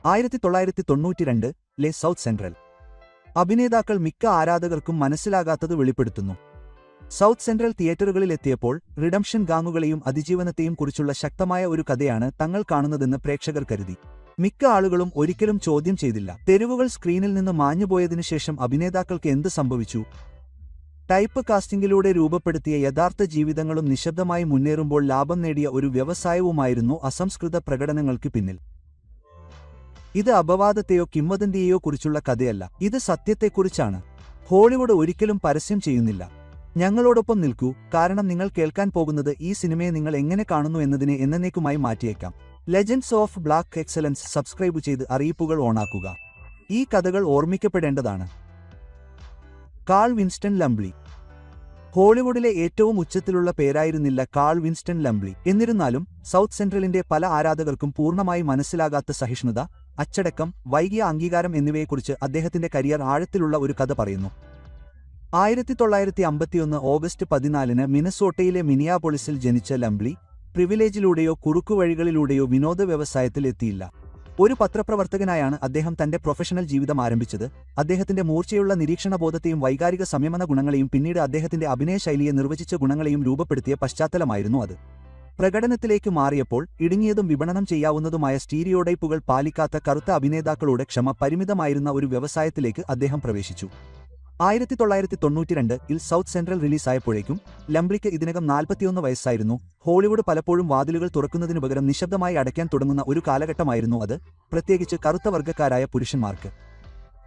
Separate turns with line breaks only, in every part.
1992-ലെ south central അഭിനേതാക്കൾ മിക്ക ആരാധകർക്കും മനസ്സിലാകാത്തത് വെളിപ്പെടുത്തുന്നു. സൗത്ത് സെൻട്രൽ തിയേറ്ററുകളിലെത്തിയപ്പോൾ റിഡംഷൻ ഗാങ്ങുകളെയും അതിജീവനത്തെയും കുറിച്ചുള്ള ശക്തമായ ഒരു കഥയാണ് തങ്ങൾ കാണുന്നതെന്ന് പ്രേക്ഷകർ കരുതി. മിക്ക ആളുകളും ഒരിക്കലും ചോദ്യം ചെയ്തില്ല, തെരുവുകൾ സ്ക്രീനിൽ നിന്ന് മാഞ്ഞുപോയതിനു ശേഷം അഭിനേതാക്കൾക്ക് എന്ത് സംഭവിച്ചു? ടൈപ്പ് കാസ്റ്റിംഗിലൂടെ രൂപപ്പെടുത്തിയ യഥാർത്ഥ ജീവിതങ്ങളും നിശബ്ദമായി മുന്നേറുമ്പോൾ ലാഭം നേടിയ ഒരു വ്യവസായവുമായിരുന്നു അസംസ്കൃത പ്രകടനങ്ങൾക്ക് പിന്നിൽ. ഇത് അപവാദത്തെയോ കിംവദന്തിയെയോ കുറിച്ചുള്ള കഥയല്ല, ഇത് സത്യത്തെക്കുറിച്ചാണ്. ഹോളിവുഡ് ഒരിക്കലും പരസ്യം ചെയ്യുന്നില്ല. ഞങ്ങളോടൊപ്പം നിൽക്കൂ, കാരണം നിങ്ങൾ കേൾക്കാൻ പോകുന്നത് ഈ സിനിമയെ നിങ്ങൾ എങ്ങനെ കാണുന്നു എന്നതിനെ എന്നേക്കുമായി മാറ്റിയേക്കാം. Legends of black excellence subscribe ചെയ്ത് അറിയിപ്പുകൾ ഓണാക്കുക. ഈ കഥകൾ ഓർമ്മിക്കപ്പെടേണ്ടതാണ്. Call Winston ലംബ്ലി. ഹോളിവുഡിലെ ഏറ്റവും ഉച്ചത്തിലുള്ള പേരായിരുന്നില്ല കാൾ വിൻസ്റ്റൺ ലംബ്ലി. എന്നിരുന്നാലും സൗത്ത് സെൻട്രലിന്റെ പല ആരാധകർക്കും പൂർണ്ണമായി മനസ്സിലാകാത്ത സഹിഷ്ണുത, അച്ചടക്കം, വൈകിയ അംഗീകാരം എന്നിവയെക്കുറിച്ച് അദ്ദേഹത്തിന്റെ കരിയർ ആഴത്തിലുള്ള ഒരു കഥ പറയുന്നു. 1951 ഓഗസ്റ്റ് 14 മിനസോട്ടയിലെ മിനിയാപോളിസിൽ ജനിച്ച ലംബ്ലി പ്രിവിലേജിലൂടെയോ കുറുക്കുവഴികളിലൂടെയോ വിനോദ വ്യവസായത്തിൽ എത്തിയില്ല. ഒരു പത്രപ്രവർത്തകനായാണ് അദ്ദേഹം തന്റെ പ്രൊഫഷണൽ ജീവിതം ആരംഭിച്ചത്. അദ്ദേഹത്തിന്റെ മൂർച്ചയുള്ള നിരീക്ഷണബോധത്തെയും വൈകാരിക സംയമന ഗുണങ്ങളെയും പിന്നീട് അദ്ദേഹത്തിന്റെ അഭിനയശൈലിയെ നിർവചിച്ച ഗുണങ്ങളെയും രൂപപ്പെടുത്തിയ പശ്ചാത്തലമായിരുന്നു അത്. പ്രകടനത്തിലേക്ക് മാറിയപ്പോൾ ഇടുങ്ങിയതും വിപണനം ചെയ്യാവുന്നതുമായ സ്റ്റീരിയോടൈപ്പുകൾ പാലിക്കാത്ത കറുത്ത അഭിനേതാക്കളുടെ ക്ഷമ പരിമിതമായിരുന്ന ഒരു വ്യവസായത്തിലേക്ക് അദ്ദേഹം പ്രവേശിച്ചു. 1992-ൽ സൗത്ത് സെൻട്രൽ റിലീസായപ്പോഴേക്കും ലംബ്ലിക്ക് ഇതിനകം 41 വയസ്സായിരുന്നു. ഹോളിവുഡ് പലപ്പോഴും വാതിലുകൾ തുറക്കുന്നതിനു പകരം നിശബ്ദമായി അടയ്ക്കാൻ തുടങ്ങുന്ന ഒരു കാലഘട്ടമായിരുന്നു അത്, പ്രത്യേകിച്ച് കറുത്ത വർഗ്ഗക്കാരായ പുരുഷന്മാർക്ക്.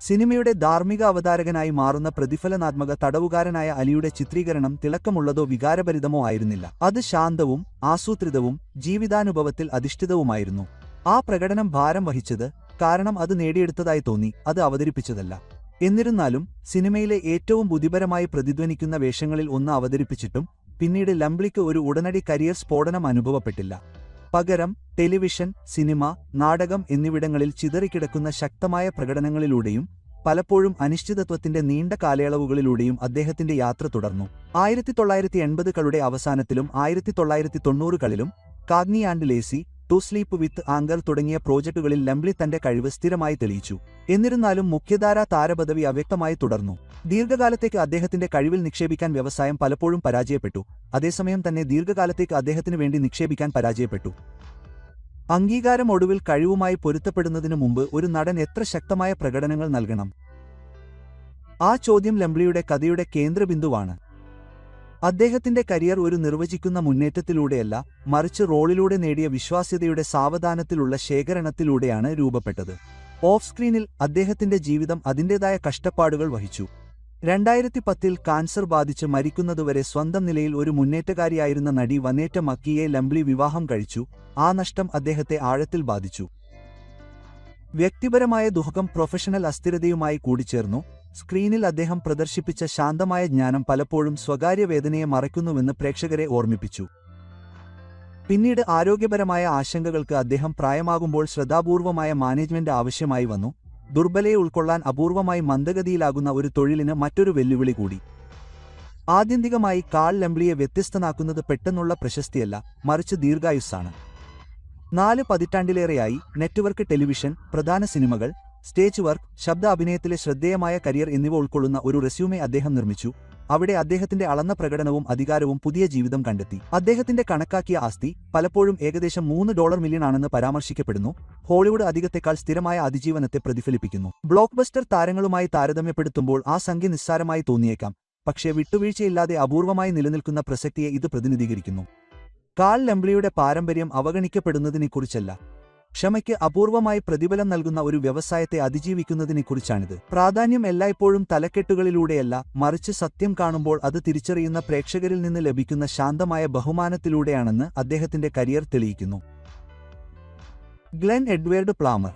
സിനിമയുടെ ധാർമ്മിക അവതാരകനായി മാറുന്ന പ്രതിഫലനാത്മക തടവുകാരനായ അലിയുടെ ചിത്രീകരണം തിളക്കമുള്ളതോ വികാരഭരിതമോ ആയിരുന്നില്ല. അത് ശാന്തവും ആസൂത്രിതവും ജീവിതാനുഭവത്തിൽ അധിഷ്ഠിതവുമായിരുന്നു. ആ പ്രകടനം ഭാരം വഹിച്ചത് കാരണം അത് നേടിയെടുത്തതായി തോന്നി, അത് അവതരിപ്പിച്ചതല്ല. എന്നിരുന്നാലും സിനിമയിലെ ഏറ്റവും ബുദ്ധിപരമായി പ്രതിധ്വനിക്കുന്ന വേഷങ്ങളിൽ ഒന്ന് അവതരിപ്പിച്ചിട്ടും പിന്നീട് ലംബ്ലിക്ക് ഒരു ഉടനടി കരിയർ സ്ഫോടനം അനുഭവപ്പെട്ടില്ല. പകരം ടെലിവിഷൻ, സിനിമ, നാടകം എന്നിവിടങ്ങളിൽ ചിതറിക്കിടക്കുന്ന ശക്തമായ പ്രകടനങ്ങളിലൂടെയും പലപ്പോഴും അനിശ്ചിതത്വത്തിന്റെ നീണ്ട കാലയളവുകളിലൂടെയും അദ്ദേഹത്തിന്റെ യാത്ര തുടർന്നു. 1980കളുടെ അവസാനത്തിലും 1990കളിലും Cagney and Lacey, to sleep with anger തുടങ്ങിയ പ്രോജക്റ്റുകളിൽ ലംബ്ലി തന്റെ കഴിവ് സ്ഥിരമായി തെളിയിച്ചു. എന്നിരുന്നാലും മുഖ്യധാരാ താരപദവി അവ്യക്തമായി തുടർന്നു. ദീർഘകാലത്തേക്ക് അദ്ദേഹത്തിന്റെ കഴിവിൽ നിക്ഷേപിക്കാൻ വ്യവസായം പലപ്പോഴും പരാജയപ്പെട്ടു. അതേസമയം തന്നെ ദീർഘകാലത്തേക്ക് അദ്ദേഹത്തിനു വേണ്ടി നിക്ഷേപിക്കാൻ പരാജയപ്പെട്ടു. അംഗീകാരം ഒടുവിൽ കഴിവുമായി പൊരുത്തപ്പെടുന്നതിനു മുമ്പ് ഒരു നടൻ എത്ര ശക്തമായ പ്രകടനങ്ങൾ നൽകണം? ആ ചോദ്യം ലംബ്ലിയുടെ കഥയുടെ കേന്ദ്രബിന്ദുവാണ്. അദ്ദേഹത്തിന്റെ കരിയർ ഒരു നിർവചിക്കുന്ന മുന്നേറ്റത്തിലൂടെയല്ല, മറിച്ച് റോളിലൂടെ നേടിയ വിശ്വാസ്യതയുടെ സാവധാനത്തിലുള്ള ശേഖരണത്തിലൂടെയാണ് രൂപപ്പെട്ടത്. ഓഫ് സ്ക്രീനിൽ അദ്ദേഹത്തിന്റെ ജീവിതം അതിന്റേതായ കഷ്ടപ്പാടുകൾ വഹിച്ചു. 2010-ൽ കാൻസർ ബാധിച്ച് മരിക്കുന്നതുവരെ സ്വന്തം നിലയിൽ ഒരു മുന്നേറ്റക്കാരിയായിരുന്ന നടി വനേറ്റ മക്കിയെ ലംബ്ലി വിവാഹം കഴിച്ചു. ആ നഷ്ടം അദ്ദേഹത്തെ ആഴത്തിൽ ബാധിച്ചു. വ്യക്തിപരമായ ദുഃഖം പ്രൊഫഷണൽ അസ്ഥിരതയുമായി കൂടിച്ചേർന്നു. സ്ക്രീനിൽ അദ്ദേഹം പ്രദർശിപ്പിച്ച ശാന്തമായ ജ്ഞാനം പലപ്പോഴും സ്വകാര്യ വേദനയെ മറയ്ക്കുന്നുവെന്ന് പ്രേക്ഷകരെ ഓർമ്മിപ്പിച്ചു. പിന്നീട് ആരോഗ്യപരമായ ആശങ്കകൾക്ക് അദ്ദേഹം പ്രായമാകുമ്പോൾ ശ്രദ്ധാപൂർവമായ മാനേജ്മെന്റ് ആവശ്യമായി വന്നു. ദുർബലയെ ഉൾക്കൊള്ളാൻ അപൂർവമായി മന്ദഗതിയിലാകുന്ന ഒരു തൊഴിലിന് മറ്റൊരു വെല്ലുവിളി കൂടി. ആത്യന്തികമായി കാൾ ലംബ്ലിയെ വ്യത്യസ്തനാക്കുന്നത് പെട്ടെന്നുള്ള പ്രശസ്തിയല്ല, മറിച്ച് ദീർഘായുസ്സാണ്. 4 പതിറ്റാണ്ടിലേറെയായി നെറ്റ്വർക്ക് ടെലിവിഷൻ, പ്രധാന സിനിമകൾ, സ്റ്റേജ് വർക്ക്, ശബ്ദ അഭിനയത്തിലെ ശ്രദ്ധേയമായ കരിയർ എന്നിവ ഉൾക്കൊള്ളുന്ന ഒരു റെസ്യൂമെ അദ്ദേഹം നിർമ്മിച്ചു. അവിടെ അദ്ദേഹത്തിന്റെ അളന്ന പ്രകടനവും അധികാരവും പുതിയ ജീവിതം കണ്ടെത്തി. അദ്ദേഹത്തിന്റെ കണക്കാക്കിയ ആസ്തി പലപ്പോഴും ഏകദേശം $3 മില്യൺ ആണെന്ന് പരാമർശിക്കപ്പെടുന്നു. ഹോളിവുഡ് അധികത്തെക്കാൾ സ്ഥിരമായ അതിജീവനത്തെ പ്രതിഫലിപ്പിക്കുന്നു. ബ്ലോക്ക്ബസ്റ്റർ താരങ്ങളുമായി താരതമ്യപ്പെടുത്തുമ്പോൾ ആ സംഖ്യ നിസ്സാരമായി തോന്നിയേക്കാം, പക്ഷേ വിട്ടുവീഴ്ചയില്ലാതെ അപൂർവമായി നിലനിൽക്കുന്ന പ്രസക്തിയെ ഇത് പ്രതിനിധീകരിക്കുന്നു. കാൾ ലംബ്ലിയുടെ പാരമ്പര്യം അവഗണിക്കപ്പെടുന്നതിനെക്കുറിച്ചല്ല, ക്ഷമയ്ക്ക് അപൂർവമായി പ്രതിഫലം നൽകുന്ന ഒരു വ്യവസായത്തെ അതിജീവിക്കുന്നതിനെക്കുറിച്ചാണിത്. പ്രാധാന്യം എല്ലായ്പ്പോഴും തലക്കെട്ടുകളിലൂടെയല്ല, മറിച്ച് സത്യം കാണുമ്പോൾ അത് തിരിച്ചറിയുന്ന പ്രേക്ഷകരിൽ നിന്ന് ലഭിക്കുന്ന ശാന്തമായ ബഹുമാനത്തിലൂടെയാണെന്ന് അദ്ദേഹത്തിന്റെ കരിയർ തെളിയിക്കുന്നു. Glenn Edward Plummer.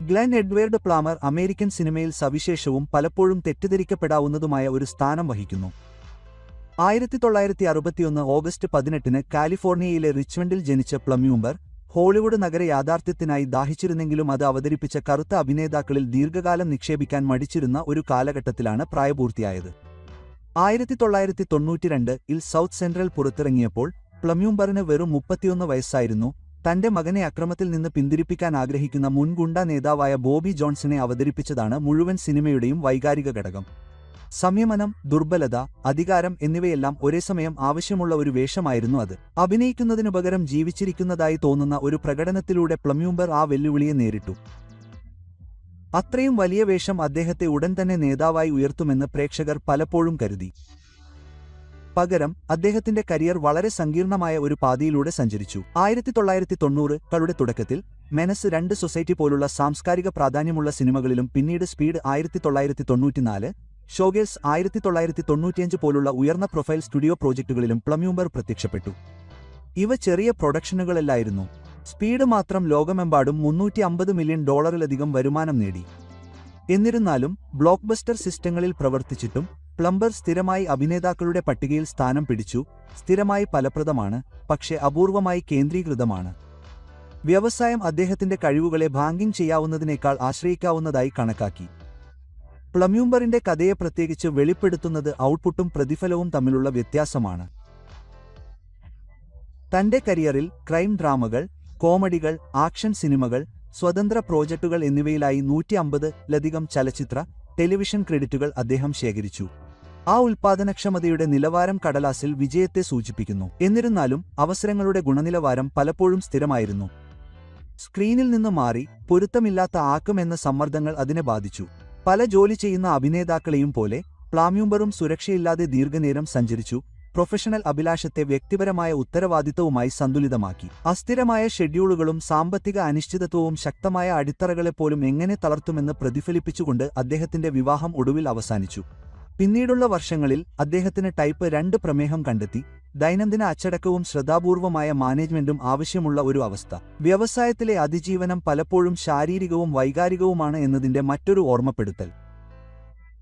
Glenn Edward Plummer American സിനിമയിൽ സവിശേഷവും പലപ്പോഴും തെറ്റിദ്ധരിക്കപ്പെടാവുന്നതുമായ ഒരു സ്ഥാനം വഹിക്കുന്നു. 1961 ഓഗസ്റ്റ് 18 കാലിഫോർണിയയിലെ റിച്ച്മണ്ടിൽ ജനിച്ച പ്ലമ്യൂംബർ ഹോളിവുഡ് നഗര യാഥാർത്ഥ്യത്തിനായി ദാഹിച്ചിരുന്നെങ്കിലും അത് അവതരിപ്പിച്ച കറുത്ത അഭിനേതാക്കളിൽ ദീർഘകാലം നിക്ഷേപിക്കാൻ മടിച്ചിരുന്ന ഒരു കാലഘട്ടത്തിലാണ് പ്രായപൂർത്തിയായത്. 1992-ൽ സൗത്ത് സെൻട്രൽ പുറത്തിറങ്ങിയപ്പോൾ പ്ലമ്യൂംബറിന് വെറും 31 വയസ്സായിരുന്നു. തന്റെ മകനെ അക്രമത്തിൽ നിന്ന് പിന്തിരിപ്പിക്കാൻ ആഗ്രഹിക്കുന്ന മുൻ ഗുണ്ട നേതാവായ ബോബി ജോൺസനെ അവതരിപ്പിച്ചതാണ് മുഴുവൻ സിനിമയുടെയും വൈകാരിക ഘടകം. സംയമനം, ദുർബലത, അധികാരം എന്നിവയെല്ലാം ഒരേസമയം ആവശ്യമുള്ള ഒരു വേഷമായിരുന്നു അത്. അഭിനയിക്കുന്നതിനു പകരം ജീവിച്ചിരിക്കുന്നതായി തോന്നുന്ന ഒരു പ്രകടനത്തിലൂടെ പ്ലമ്യൂംബർ ആ വെല്ലുവിളിയെ നേരിട്ടു. അത്രയും വലിയ വേഷം അദ്ദേഹത്തെ ഉടൻ തന്നെ നേതാവായി ഉയർത്തുമെന്ന് പ്രേക്ഷകർ പലപ്പോഴും കരുതി. പകരം അദ്ദേഹത്തിന്റെ കരിയർ വളരെ സങ്കീർണമായ ഒരു പാതയിലൂടെ സഞ്ചരിച്ചു. 1990-കളുടെ തുടക്കത്തിൽ മെനസ് 2 സൊസൈറ്റി പോലുള്ള സാംസ്കാരിക പ്രാധാന്യമുള്ള സിനിമകളിലും പിന്നീട് സ്പീഡ് 1994, ഷോഗേഴ്സ് 1995 പോലുള്ള ഉയർന്ന പ്രൊഫൈൽ സ്റ്റുഡിയോ പ്രോജക്റ്റുകളിലും പ്ലമ്യൂംബർ പ്രത്യക്ഷപ്പെട്ടു. ഇവ ചെറിയ പ്രൊഡക്ഷനുകളല്ലായിരുന്നു. സ്പീഡ് മാത്രം ലോകമെമ്പാടും $350 മില്യൺ വരുമാനം നേടി. എന്നിരുന്നാലും ബ്ലോക്ക്ബസ്റ്റർ സിസ്റ്റങ്ങളിൽ പ്രവർത്തിച്ചിട്ടും പ്ലംബർ സ്ഥിരമായി അഭിനേതാക്കളുടെ പട്ടികയിൽ സ്ഥാനം പിടിച്ചു. സ്ഥിരമായി ഫലപ്രദമാണ്, പക്ഷേ അപൂർവമായി കേന്ദ്രീകൃതമാണ്. വ്യവസായം അദ്ദേഹത്തിന്റെ കഴിവുകളെ ബാങ്കിംഗ് ചെയ്യാവുന്നതിനേക്കാൾ ആശ്രയിക്കാവുന്നതായി കണക്കാക്കി. പ്ലമ്യൂംബറിന്റെ കഥയെ പ്രത്യേകിച്ച് വെളിപ്പെടുത്തുന്നത് ഔട്ട്പുട്ടും പ്രതിഫലവും തമ്മിലുള്ള വ്യത്യാസമാണ്. തന്റെ കരിയറിൽ ക്രൈം ഡ്രാമകൾ, കോമഡികൾ, ആക്ഷൻ സിനിമകൾ, സ്വതന്ത്ര പ്രോജക്റ്റുകൾ എന്നിവയിലായി 150-ലധികം ചലച്ചിത്ര, ടെലിവിഷൻ ക്രെഡിറ്റുകൾ അദ്ദേഹം ശേഖരിച്ചു. ആ ഉൽപ്പാദനക്ഷമതയുടെ നിലവാരം കടലാസിൽ വിജയത്തെ സൂചിപ്പിക്കുന്നു. എന്നിരുന്നാലും അവസരങ്ങളുടെ ഗുണനിലവാരം പലപ്പോഴും സ്ഥിരമായിരുന്നു. സ്ക്രീനിൽ നിന്ന് മാറി പൊരുത്തമില്ലാത്ത ആക്കുമെന്ന സമ്മർദ്ദങ്ങൾ അതിനെ ബാധിച്ചു. പല ജോലി ചെയ്യുന്ന അഭിനേതാക്കളെയും പോലെ പ്ലമ്യൂംബറും സുരക്ഷയില്ലാതെ ദീർഘനേരം സഞ്ചരിച്ചു. പ്രൊഫഷണൽ അഭിലാഷത്തെ വ്യക്തിപരമായ ഉത്തരവാദിത്തവുമായി സന്തുലിതമാക്കി. അസ്ഥിരമായ ഷെഡ്യൂളുകളും സാമ്പത്തിക അനിശ്ചിതത്വവും ശക്തമായ അടിത്തറകളെപ്പോലും എങ്ങനെ തളർത്തുമെന്ന് പ്രതിഫലിപ്പിച്ചുകൊണ്ട് അദ്ദേഹത്തിന്റെ വിവാഹം ഒടുവിൽ അവസാനിച്ചു. പിന്നീടുള്ള വർഷങ്ങളിൽ അദ്ദേഹത്തിന് ടൈപ്പ് 2 പ്രമേഹം കണ്ടെത്തി. ദൈനംദിന അച്ചടക്കവും ശ്രദ്ധാപൂർവമായ മാനേജ്മെന്റും ആവശ്യമുള്ള ഒരു അവസ്ഥ. വ്യവസായത്തിലെ അതിജീവനം പലപ്പോഴും ശാരീരികവും വൈകാരികവുമാണ് എന്നതിന്റെ മറ്റൊരു ഓർമ്മപ്പെടുത്തൽ.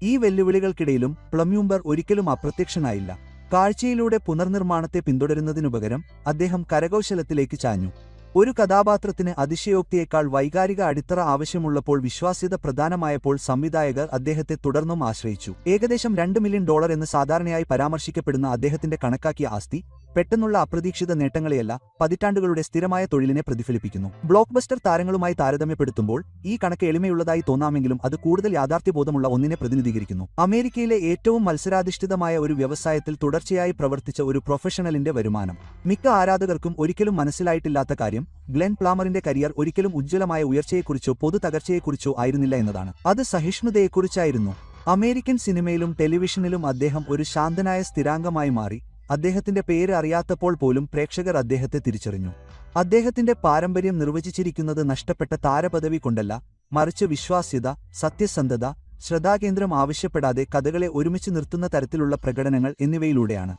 ഈ വെല്ലുവിളികൾക്കിടയിലും പ്ലമ്യൂംബർ ഒരിക്കലും അപ്രത്യക്ഷനായില്ല. കാഴ്ചയിലൂടെ പുനർനിർമ്മാണത്തെ പിന്തുടരുന്നതിനുപകരം അദ്ദേഹം കരകൗശലത്തിലേക്ക് ചാഞ്ഞു. ഒരു കഥാപാത്രത്തിന് അതിശയോക്തിയേക്കാൾ വൈകാരിക അടിത്തറ ആവശ്യമുള്ളപ്പോൾ വിശ്വാസ്യത പ്രധാനമായപ്പോൾ സംവിധായകർ അദ്ദേഹത്തെ തുടർന്നും ആശ്രയിച്ചു. ഏകദേശം $2 മില്യൺ എന്ന് സാധാരണയായി പരാമർശിക്കപ്പെടുന്ന അദ്ദേഹത്തിന്റെ കണക്കാക്കിയ ആസ്തി പെട്ടെന്നുള്ള അപ്രതീക്ഷിത നേട്ടങ്ങളെയല്ല, പതിറ്റാണ്ടുകളുടെ സ്ഥിരമായ തൊഴിലിനെ പ്രതിഫലിപ്പിക്കുന്നു. ബ്ലോക്ക്ബസ്റ്റർ താരങ്ങളുമായി താരതമ്യപ്പെടുത്തുമ്പോൾ ഈ കണക്ക് എളിമയുള്ളതായി തോന്നാമെങ്കിലും അത് കൂടുതൽ യാഥാർത്ഥ്യബോധമുള്ള ഒന്നിനെ പ്രതിനിധീകരിക്കുന്നു. അമേരിക്കയിലെ ഏറ്റവും മത്സരാധിഷ്ഠിതമായ ഒരു വ്യവസായത്തിൽ തുടർച്ചയായി പ്രവർത്തിച്ച ഒരു പ്രൊഫഷണലിന്റെ വരുമാനം. മിക്ക ആരാധകർക്കും ഒരിക്കലും മനസ്സിലായിട്ടില്ലാത്ത കാര്യം ഗ്ലെൻ പ്ലാമറിന്റെ കരിയർ ഒരിക്കലും ഉജ്ജ്വലമായ ഉയർച്ചയെക്കുറിച്ചോ പൊതു തകർച്ചയെക്കുറിച്ചോ ആയിരുന്നില്ല എന്നതാണ്. അത് സഹിഷ്ണുതയെക്കുറിച്ചായിരുന്നു. അമേരിക്കൻ സിനിമയിലും ടെലിവിഷനിലും അദ്ദേഹം ഒരു ശാന്തനായ സ്ഥിരാംഗമായി മാറി. അദ്ദേഹത്തിന്റെ പേര് അറിയാത്തപ്പോൾ പോലും പ്രേക്ഷകർ അദ്ദേഹത്തെ തിരിച്ചറിഞ്ഞു. അദ്ദേഹത്തിന്റെ പാരമ്പര്യം നിർവചിച്ചിരിക്കുന്നത് നഷ്ടപ്പെട്ട താരപദവി കൊണ്ടല്ല, മറിച്ച് വിശ്വാസ്യത, സത്യസന്ധത, ശ്രദ്ധാകേന്ദ്രം ആവശ്യപ്പെടാതെ കഥകളെ ഒരുമിച്ച് നിർത്തുന്ന തരത്തിലുള്ള പ്രകടനങ്ങൾ എന്നിവയിലൂടെയാണ്.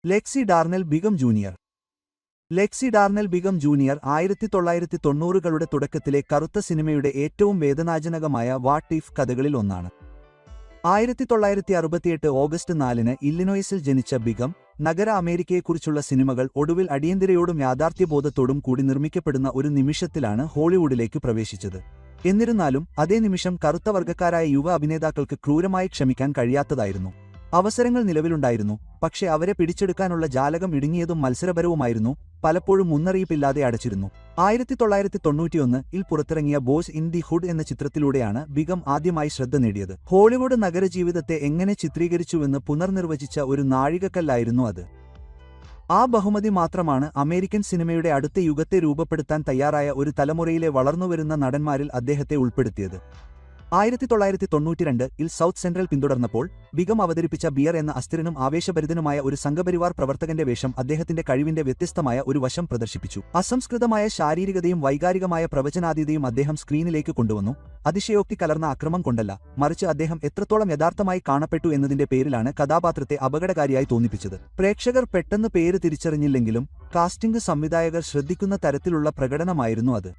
Lexie Darnell Bigham junior. Lexie Darnell Bigham junior 1990-കളുടെ തുടക്കത്തിലെ കറുത്ത സിനിമയുടെ ഏറ്റവും വേദനാജനകമായ വാട്ട് ഇഫ് കഥകളിൽ ഒന്നാണ്. 1968 ഓഗസ്റ്റ് 4-ന് ഇല്ലിനോയിസിൽ ജനിച്ച ബിഗം, നഗര അമേരിക്കയെക്കുറിച്ചുള്ള സിനിമകൾ ഒടുവിൽ അടിയന്തരയോടും യാഥാർത്ഥ്യബോധത്തോടും കൂടി നിർമ്മിക്കപ്പെടുന്ന ഒരു നിമിഷത്തിലാണ് ഹോളിവുഡിലേക്ക് പ്രവേശിച്ചത്. എന്നിരുന്നാലും അതേ നിമിഷം കറുത്ത വർഗ്ഗക്കാരായ യുവ അഭിനേതാക്കൾക്ക് ക്രൂരമായി ക്ഷമിക്കാൻ കഴിയാത്തതായിരുന്നു. അവസരങ്ങൾ നിലവിലുണ്ടായിരുന്നു, പക്ഷേ അവരെ പിടിച്ചെടുക്കാനുള്ള ജാലകം ഇടുങ്ങിയതും മത്സരപരവുമായിരുന്നു, പലപ്പോഴും മുന്നറിയിപ്പില്ലാതെ അടച്ചിരുന്നു. 1991-ൽ പുറത്തിറങ്ങിയ ബോയ്സ് ഇൻ ദി ഹുഡ് എന്ന ചിത്രത്തിലൂടെയാണ് ബിഗം ആദ്യമായി ശ്രദ്ധ നേടിയത്. ഹോളിവുഡ് നഗരജീവിതത്തെ എങ്ങനെ ചിത്രീകരിച്ചുവെന്ന് പുനർനിർവചിച്ച ഒരു നാഴികക്കല്ലായിരുന്നു അത്. ആ ബഹുമതി മാത്രമാണ് അമേരിക്കൻ സിനിമയുടെ അടുത്ത യുഗത്തെ രൂപപ്പെടുത്താൻ തയ്യാറായ ഒരു തലമുറയിലെ വളർന്നുവരുന്ന നടന്മാരിൽ അദ്ദേഹത്തെ ഉൾപ്പെടുത്തിയത്. 1992-ൽ സൗത്ത് സെൻട്രൽ പിന്തുടർന്നപ്പോൾ ബിഗം അവതരിപ്പിച്ച ബിയർ എന്ന അസ്ഥിരനും ആവേശഭരിതനുമായ ഒരു സംഘപരിവാർ പ്രവർത്തകന്റെ വേഷം അദ്ദേഹത്തിന്റെ കഴിവിന്റെ വ്യത്യസ്തമായ ഒരു വശം പ്രദർശിപ്പിച്ചു. അസംസ്കൃതമായ ശാരീരികതയും വൈകാരികമായ പ്രവചനാതീതയും അദ്ദേഹം സ്ക്രീനിലേക്ക് കൊണ്ടുവന്നു. അതിശയോക്തി കലർന്ന അക്രമം കൊണ്ടല്ല, മറിച്ച് അദ്ദേഹം എത്രത്തോളം യഥാർത്ഥമായി കാണപ്പെട്ടു എന്നതിന്റെ പേരിലാണ് കഥാപാത്രത്തെ അപകടകാരിയായി തോന്നിപ്പിച്ചത്. പ്രേക്ഷകർ പെട്ടെന്ന് പേര് തിരിച്ചറിഞ്ഞില്ലെങ്കിലും കാസ്റ്റിംഗ് സംവിധായകർ ശ്രദ്ധിക്കുന്ന തരത്തിലുള്ള പ്രകടനമായിരുന്നു അത്.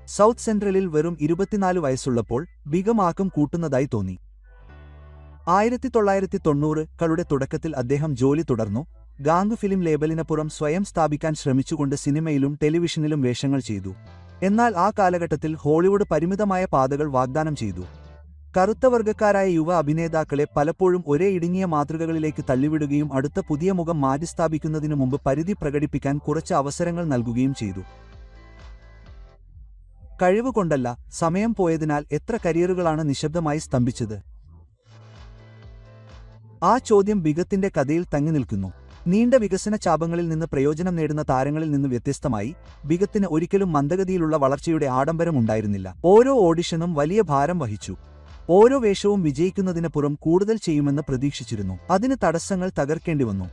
സൗത്ത് സെൻട്രലിൽ വെറും 24 വയസ്സുള്ളപ്പോൾ ബിഗം ആക്കം കൂട്ടുന്നതായി തോന്നി. 1990-കളുടെ തുടക്കത്തിൽ അദ്ദേഹം ജോലി തുടർന്നു. ഗാങ് ഫിലിം ലേബലിനപ്പുറം സ്വയം സ്ഥാപിക്കാൻ ശ്രമിച്ചുകൊണ്ട് സിനിമയിലും ടെലിവിഷനിലും വേഷങ്ങൾ ചെയ്തു. എന്നാൽ ആ കാലഘട്ടത്തിൽ ഹോളിവുഡ് പരിമിതമായ പാതകൾ വാഗ്ദാനം ചെയ്തു. കറുത്ത വർഗ്ഗക്കാരായ യുവ അഭിനേതാക്കളെ പലപ്പോഴും ഒരേ ഇടുങ്ങിയ മാതൃകകളിലേക്ക് തള്ളിവിടുകയും അടുത്ത പുതിയ മുഖം മാറ്റിസ്ഥാപിക്കുന്നതിനു മുമ്പ് പരിധി പ്രകടിപ്പിക്കാൻ കുറച്ച് അവസരങ്ങൾ നൽകുകയും ചെയ്തു. കഴിവ് കൊണ്ടല്ല, സമയം പോയതിനാൽ എത്ര കരിയറുകളാണ് നിശബ്ദമായി സ്തംഭിച്ചത്? ആ ചോദ്യം ബിഗത്തിന്റെ കഥയിൽ തങ്ങി നിൽക്കുന്നു. നീണ്ട വികസന ചാപങ്ങളിൽ നിന്ന് പ്രയോജനം നേടുന്ന താരങ്ങളിൽ നിന്ന് വ്യത്യസ്തമായി ബിഗത്തിന് ഒരിക്കലും മന്ദഗതിയിലുള്ള വളർച്ചയുടെ ആഡംബരം ഉണ്ടായിരുന്നില്ല. ഓരോ ഓഡിഷനും വലിയ ഭാരം വഹിച്ചു. ഓരോ വേഷവും വിജയിക്കുന്നതിന് പുറം കൂടുതൽ ചെയ്യുമെന്ന് പ്രതീക്ഷിച്ചിരുന്നു. അതിന് തടസ്സങ്ങൾ തകർക്കേണ്ടി വന്നു.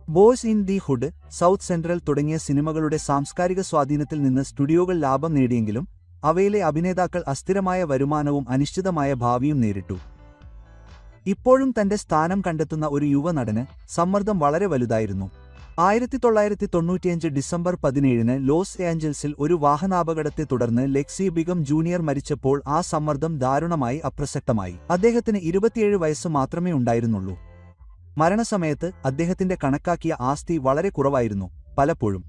Boys in the hood, south central തുടങ്ങിയ സിനിമകളുടെ സാംസ്കാരിക സ്വാധീനത്തിൽ നിന്ന് സ്റ്റുഡിയോകൾ ലാഭം നേടിയെങ്കിലും അവയിലെ അഭിനേതാക്കൾ അസ്ഥിരമായ വരുമാനവും അനിശ്ചിതമായ ഭാവിയും നേരിട്ടു. ഇപ്പോഴും തന്റെ സ്ഥാനം കണ്ടെത്തുന്ന ഒരു യുവ നടന് സമ്മർദ്ദം വളരെ വലുതായിരുന്നു. 1995 ഡിസംബർ 17 ലോസ് ഏഞ്ചൽസിൽ ഒരു വാഹനാപകടത്തെ തുടർന്ന് ലെക്സി ബിഗം ജൂനിയർ മരിച്ചപ്പോൾ ആ സമ്മർദ്ദം ദാരുണമായി അപ്രസക്തമായി. അദ്ദേഹത്തിന് 27 വയസ്സ് മാത്രമേ ഉണ്ടായിരുന്നുള്ളൂ. മരണസമയത്ത് അദ്ദേഹത്തിന്റെ കണക്കാക്കിയ ആസ്തി വളരെ കുറവായിരുന്നു. പലപ്പോഴും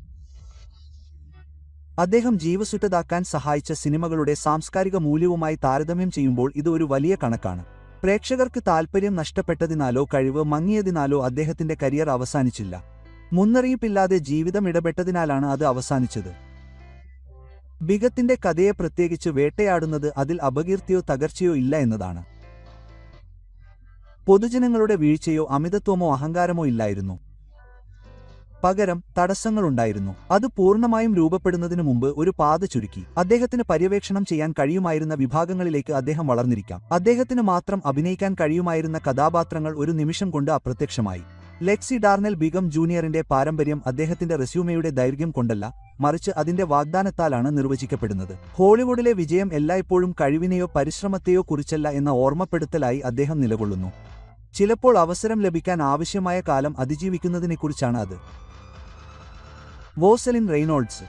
അദ്ദേഹം ജീവസുറ്റതാക്കാൻ സഹായിച്ച സിനിമകളുടെ സാംസ്കാരിക മൂല്യവുമായി താരതമ്യം ചെയ്യുമ്പോൾ ഇത് ഒരു വലിയ കണക്കാണ്. പ്രേക്ഷകർക്ക് താൽപര്യം നഷ്ടപ്പെട്ടതിനാലോ കഴിവ് മങ്ങിയതിനാലോ അദ്ദേഹത്തിന്റെ കരിയർ അവസാനിച്ചില്ല. മുന്നറിയിപ്പില്ലാതെ ജീവിതം ഇടപെട്ടതിനാലാണ് അത് അവസാനിച്ചത്. ബിഗത്തിന്റെ കഥയെ പ്രത്യേകിച്ച് വേട്ടയാടുന്നത് അതിൽ അപകീർത്തിയോ തകർച്ചയോ ഇല്ല എന്നതാണ്. പൊതുജനങ്ങളുടെ വീഴ്ചയോ അമിതത്വമോ അഹങ്കാരമോ ഇല്ലായിരുന്നു. പകരം തടസ്സങ്ങളുണ്ടായിരുന്നു. അത് പൂർണ്ണമായും രൂപപ്പെടുന്നതിനു മുമ്പ് ഒരു പാത ചുരുക്കി. അദ്ദേഹത്തിന് പര്യവേക്ഷണം ചെയ്യാൻ കഴിയുമായിരുന്ന വിഭാഗങ്ങളിലേക്ക് അദ്ദേഹം വളർന്നിരിക്കാം. അദ്ദേഹത്തിന് മാത്രം അഭിനയിക്കാൻ കഴിയുമായിരുന്ന കഥാപാത്രങ്ങൾ ഒരു നിമിഷം കൊണ്ട് അപ്രത്യക്ഷമായി. ലെക്സി ഡാർനെൽ ബിഗം ജൂനിയറിന്റെ പാരമ്പര്യം അദ്ദേഹത്തിന്റെ റെസ്യൂമെയുടെ ദൈർഘ്യം കൊണ്ടല്ല, മറിച്ച് അതിന്റെ വാഗ്ദാനത്താലാണ് നിർവചിക്കപ്പെടുന്നത്. ഹോളിവുഡിലെ വിജയം എല്ലായ്പ്പോഴും കഴിവിനെയോ പരിശ്രമത്തെയോ കുറിച്ചല്ല എന്ന ഓർമ്മപ്പെടുത്തലായി അദ്ദേഹം നിലകൊള്ളുന്നു. ചിലപ്പോൾ അവസരം ലഭിക്കാൻ ആവശ്യമായ കാലം അതിജീവിക്കുന്നതിനെക്കുറിച്ചാണ് അത്. വോസലിൻ റെയ്നോൾഡ്സ്.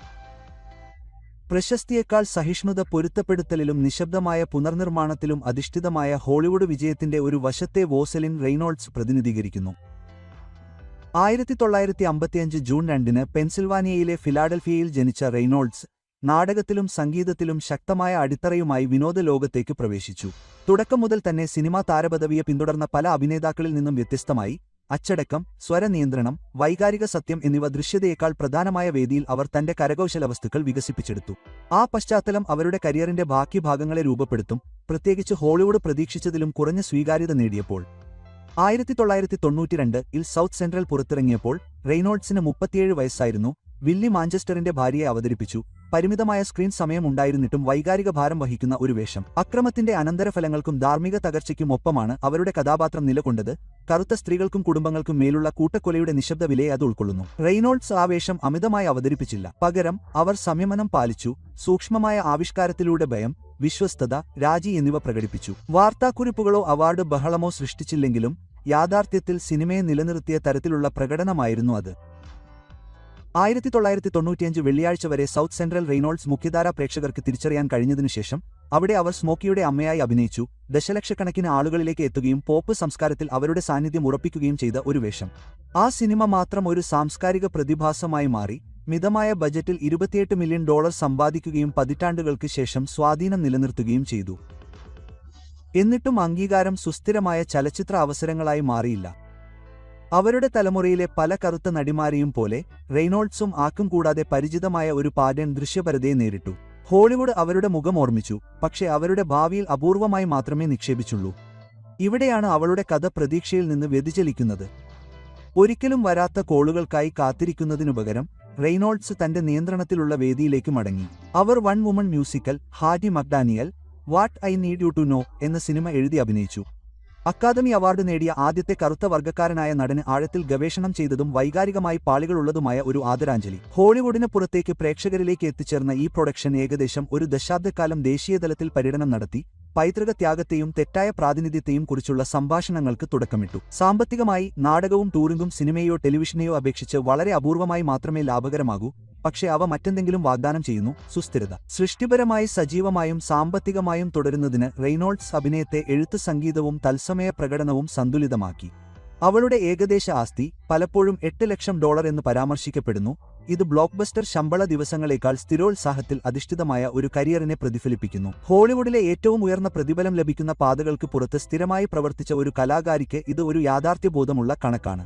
പ്രശസ്തിയേക്കാൾ സഹിഷ്ണുത പൊരുത്തപ്പെടുത്തലിലും നിശബ്ദമായ പുനർനിർമ്മാണത്തിലും അധിഷ്ഠിതമായ ഹോളിവുഡ് വിജയത്തിന്റെ ഒരു വശത്തെ വോസലിൻ റെയ്നോൾഡ്സ് പ്രതിനിധീകരിക്കുന്നു. 1955 ജൂൺ 2 പെൻസിൽവാനിയയിലെ ഫിലാഡൽഫിയയിൽ ജനിച്ച റെയ്നോൾഡ്സ് നാടകത്തിലും സംഗീതത്തിലും ശക്തമായ അടിത്തറയുമായി വിനോദ ലോകത്തേക്ക് പ്രവേശിച്ചു. തുടക്കം മുതൽ തന്നെ സിനിമാ താരപദവിയെ പിന്തുടർന്ന പല അഭിനേതാക്കളിൽ നിന്നും വ്യത്യസ്തമായി അച്ചടക്കം, സ്വരനിയന്ത്രണം, വൈകാരിക സത്യം എന്നിവ ദൃശ്യതയേക്കാൾ പ്രധാനമായ വേദിയിൽ അവർ തന്റെ കരകൗശല വസ്തുക്കൾ വികസിപ്പിച്ചെടുത്തു. ആ പശ്ചാത്തലം അവരുടെ കരിയറിന്റെ ബാക്കി ഭാഗങ്ങളെ രൂപപ്പെടുത്തും, പ്രത്യേകിച്ച് ഹോളിവുഡ് പ്രതീക്ഷിച്ചതിലും കുറഞ്ഞ സ്വീകാര്യത നേടിയപ്പോൾ. 1992 സൗത്ത് സെൻട്രൽ പുറത്തിറങ്ങിയപ്പോൾ റെയ്നോൾഡ്സിന് 37 വയസ്സായിരുന്നു. വില്ലി മാഞ്ചസ്റ്ററിന്റെ ഭാര്യയെ അവതരിപ്പിച്ചു. പരിമിതമായ സ്ക്രീൻ സമയം ഉണ്ടായിരുന്നിട്ടും വൈകാരിക ഭാരം വഹിക്കുന്ന ഒരു വേഷം. അക്രമത്തിന്റെ അനന്തരഫലങ്ങൾക്കും ധാർമ്മിക തകർച്ചയ്ക്കും ഒപ്പമാണ് അവരുടെ കഥാപാത്രം നിലകൊണ്ടത്. കറുത്ത സ്ത്രീകൾക്കും കുടുംബങ്ങൾക്കും മേലുള്ള കൂട്ടക്കൊലയുടെ നിശബ്ദ വിലയെ അത് ഉൾക്കൊള്ളുന്നു. റെയ്നോൾഡ്സ് ആ വേഷം അമിതമായി അവതരിപ്പിച്ചില്ല. പകരം അവർ സംയമനം പാലിച്ചു. സൂക്ഷ്മമായ ആവിഷ്കാരത്തിലൂടെ ഭയം, വിശ്വസ്തത, രാജി എന്നിവ പ്രകടിപ്പിച്ചു. വാർത്താക്കുറിപ്പുകളോ അവാർഡ് ബഹളമോ സൃഷ്ടിച്ചില്ലെങ്കിലും യാഥാർത്ഥ്യത്തിൽ സിനിമയെ നിലനിർത്തിയ തരത്തിലുള്ള പ്രകടനമായിരുന്നു അത്. 1995 വെള്ളിയാഴ്ച വരെ സൗത്ത് സെൻട്രൽ റെയ്നോൾഡ്സ് മുഖ്യധാരാ പ്രേക്ഷകർക്ക് തിരിച്ചറിയാൻ കഴിഞ്ഞതിനുശേഷം അവിടെ അവർ സ്മോക്കിയുടെ അമ്മയായി അഭിനയിച്ചു. ദശലക്ഷക്കണക്കിന് ആളുകളിലേക്ക് എത്തുകയും പോപ്പ് സംസ്കാരത്തിൽ അവരുടെ സാന്നിധ്യം ഉറപ്പിക്കുകയും ചെയ്ത ഒരു വേഷം. ആ സിനിമ മാത്രം ഒരു സാംസ്കാരിക പ്രതിഭാസമായി മാറി. മിതമായ ബജറ്റിൽ $28 മില്യൺ സമ്പാദിക്കുകയും പതിറ്റാണ്ടുകൾക്ക് ശേഷം സ്വാധീനം നിലനിർത്തുകയും ചെയ്തു. എന്നിട്ടും അംഗീകാരം സുസ്ഥിരമായ ചലച്ചിത്ര അവസരങ്ങളായി മാറിയില്ല. അവരുടെ തലമുറയിലെ പല കറുത്ത നടിമാരെയും പോലെ റെയ്നോൾഡ്സും ആക്കും കൂടാതെ പരിചിതമായ ഒരു പാറ്റേൺ ദൃശ്യപരതയെ നേരിട്ടു. ഹോളിവുഡ് അവരുടെ മുഖം ഓർമ്മിച്ചു, പക്ഷേ അവരുടെ ഭാവിയിൽ അപൂർവമായി മാത്രമേ നിക്ഷേപിച്ചുള്ളൂ. ഇവിടെയാണ് അവളുടെ കഥ പ്രതീക്ഷയിൽ നിന്ന് വ്യതിചലിക്കുന്നത്. ഒരിക്കലും വരാത്ത കോളുകൾക്കായി കാത്തിരിക്കുന്നതിനുപകരം റെയ്നോൾഡ്സ് തന്റെ നിയന്ത്രണത്തിലുള്ള വേദിയിലേക്ക് മടങ്ങി. അവർ one woman musical Hattie McDaniel what I need you to know എന്ന സിനിമ എഴുതി അഭിനയിച്ചു. അക്കാദമി അവാർഡ് നേടിയ ആദ്യത്തെ കറുത്ത വർഗ്ഗക്കാരനായ നടന് ആഴത്തിൽ ഗവേഷണം ചെയ്തതും വൈകാരികമായി പാളികളുള്ളതുമായ ഒരു ആദരാഞ്ജലി. ഹോളിവുഡിന് പുറത്തേക്ക് പ്രേക്ഷകരിലേക്ക് എത്തിച്ചേർന്ന ഈ പ്രൊഡക്ഷൻ ഏകദേശം ഒരു ദശാബ്ദക്കാലം ദേശീയതലത്തിൽ പര്യടനം നടത്തി. പൈതൃക ത്യാഗത്തെയും തെറ്റായ പ്രാതിനിധ്യത്തെയും കുറിച്ചുള്ള സംഭാഷണങ്ങൾക്ക് തുടക്കമിട്ടു. സാമ്പത്തികമായി നാടകവും ടൂറിംഗും സിനിമയോ ടെലിവിഷനെയോ അപേക്ഷിച്ച് വളരെ അപൂർവമായി മാത്രമേ ലാഭകരമാകൂ. പക്ഷേ അവ മറ്റെന്തെങ്കിലും വാഗ്ദാനം ചെയ്യുന്നു: സുസ്ഥിരത. സൃഷ്ടിപരമായി സജീവമായും സാമ്പത്തികമായും തുടരുന്നതിന് റെയ്നോൾഡ്സ് അഭിനയത്തെ എഴുത്ത്, സംഗീതവും തത്സമയ പ്രകടനവും സന്തുലിതമാക്കി. അവളുടെ ഏകദേശ ആസ്തി പലപ്പോഴും $8 ലക്ഷം എന്ന് പരാമർശിക്കപ്പെടുന്നു. ഇത് ബ്ലോക്ക്ബസ്റ്റർ ശമ്പള ദിവസങ്ങളേക്കാൾ സ്ഥിരോത്സാഹത്തിൽ അധിഷ്ഠിതമായ ഒരു കരിയറിനെ പ്രതിഫലിപ്പിക്കുന്നു. ഹോളിവുഡിലെ ഏറ്റവും ഉയർന്ന പ്രതിഫലം ലഭിക്കുന്ന പാതകൾക്ക് പുറത്ത് സ്ഥിരമായി പ്രവർത്തിച്ച ഒരു കലാകാരിക്ക് ഇത് ഒരു യാഥാർത്ഥ്യബോധമുള്ള കണക്കാണ്.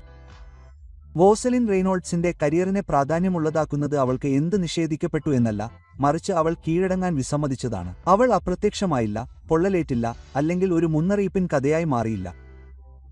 വോസലിൻ റെയ്നോൾഡ്സിന്റെ കരിയറിനെ പ്രാധാന്യമുള്ളതാക്കുന്നത് അവൾക്ക് എന്ത് നിഷേധിക്കപ്പെട്ടു എന്നല്ല, മറിച്ച് അവൾ കീഴടങ്ങാൻ വിസമ്മതിച്ചതാണ്. അവൾ അപ്രത്യക്ഷമായില്ല, പൊള്ളലേറ്റില്ല, അല്ലെങ്കിൽ ഒരു മുന്നറിയിപ്പിൻ കഥയായി മാറിയില്ല.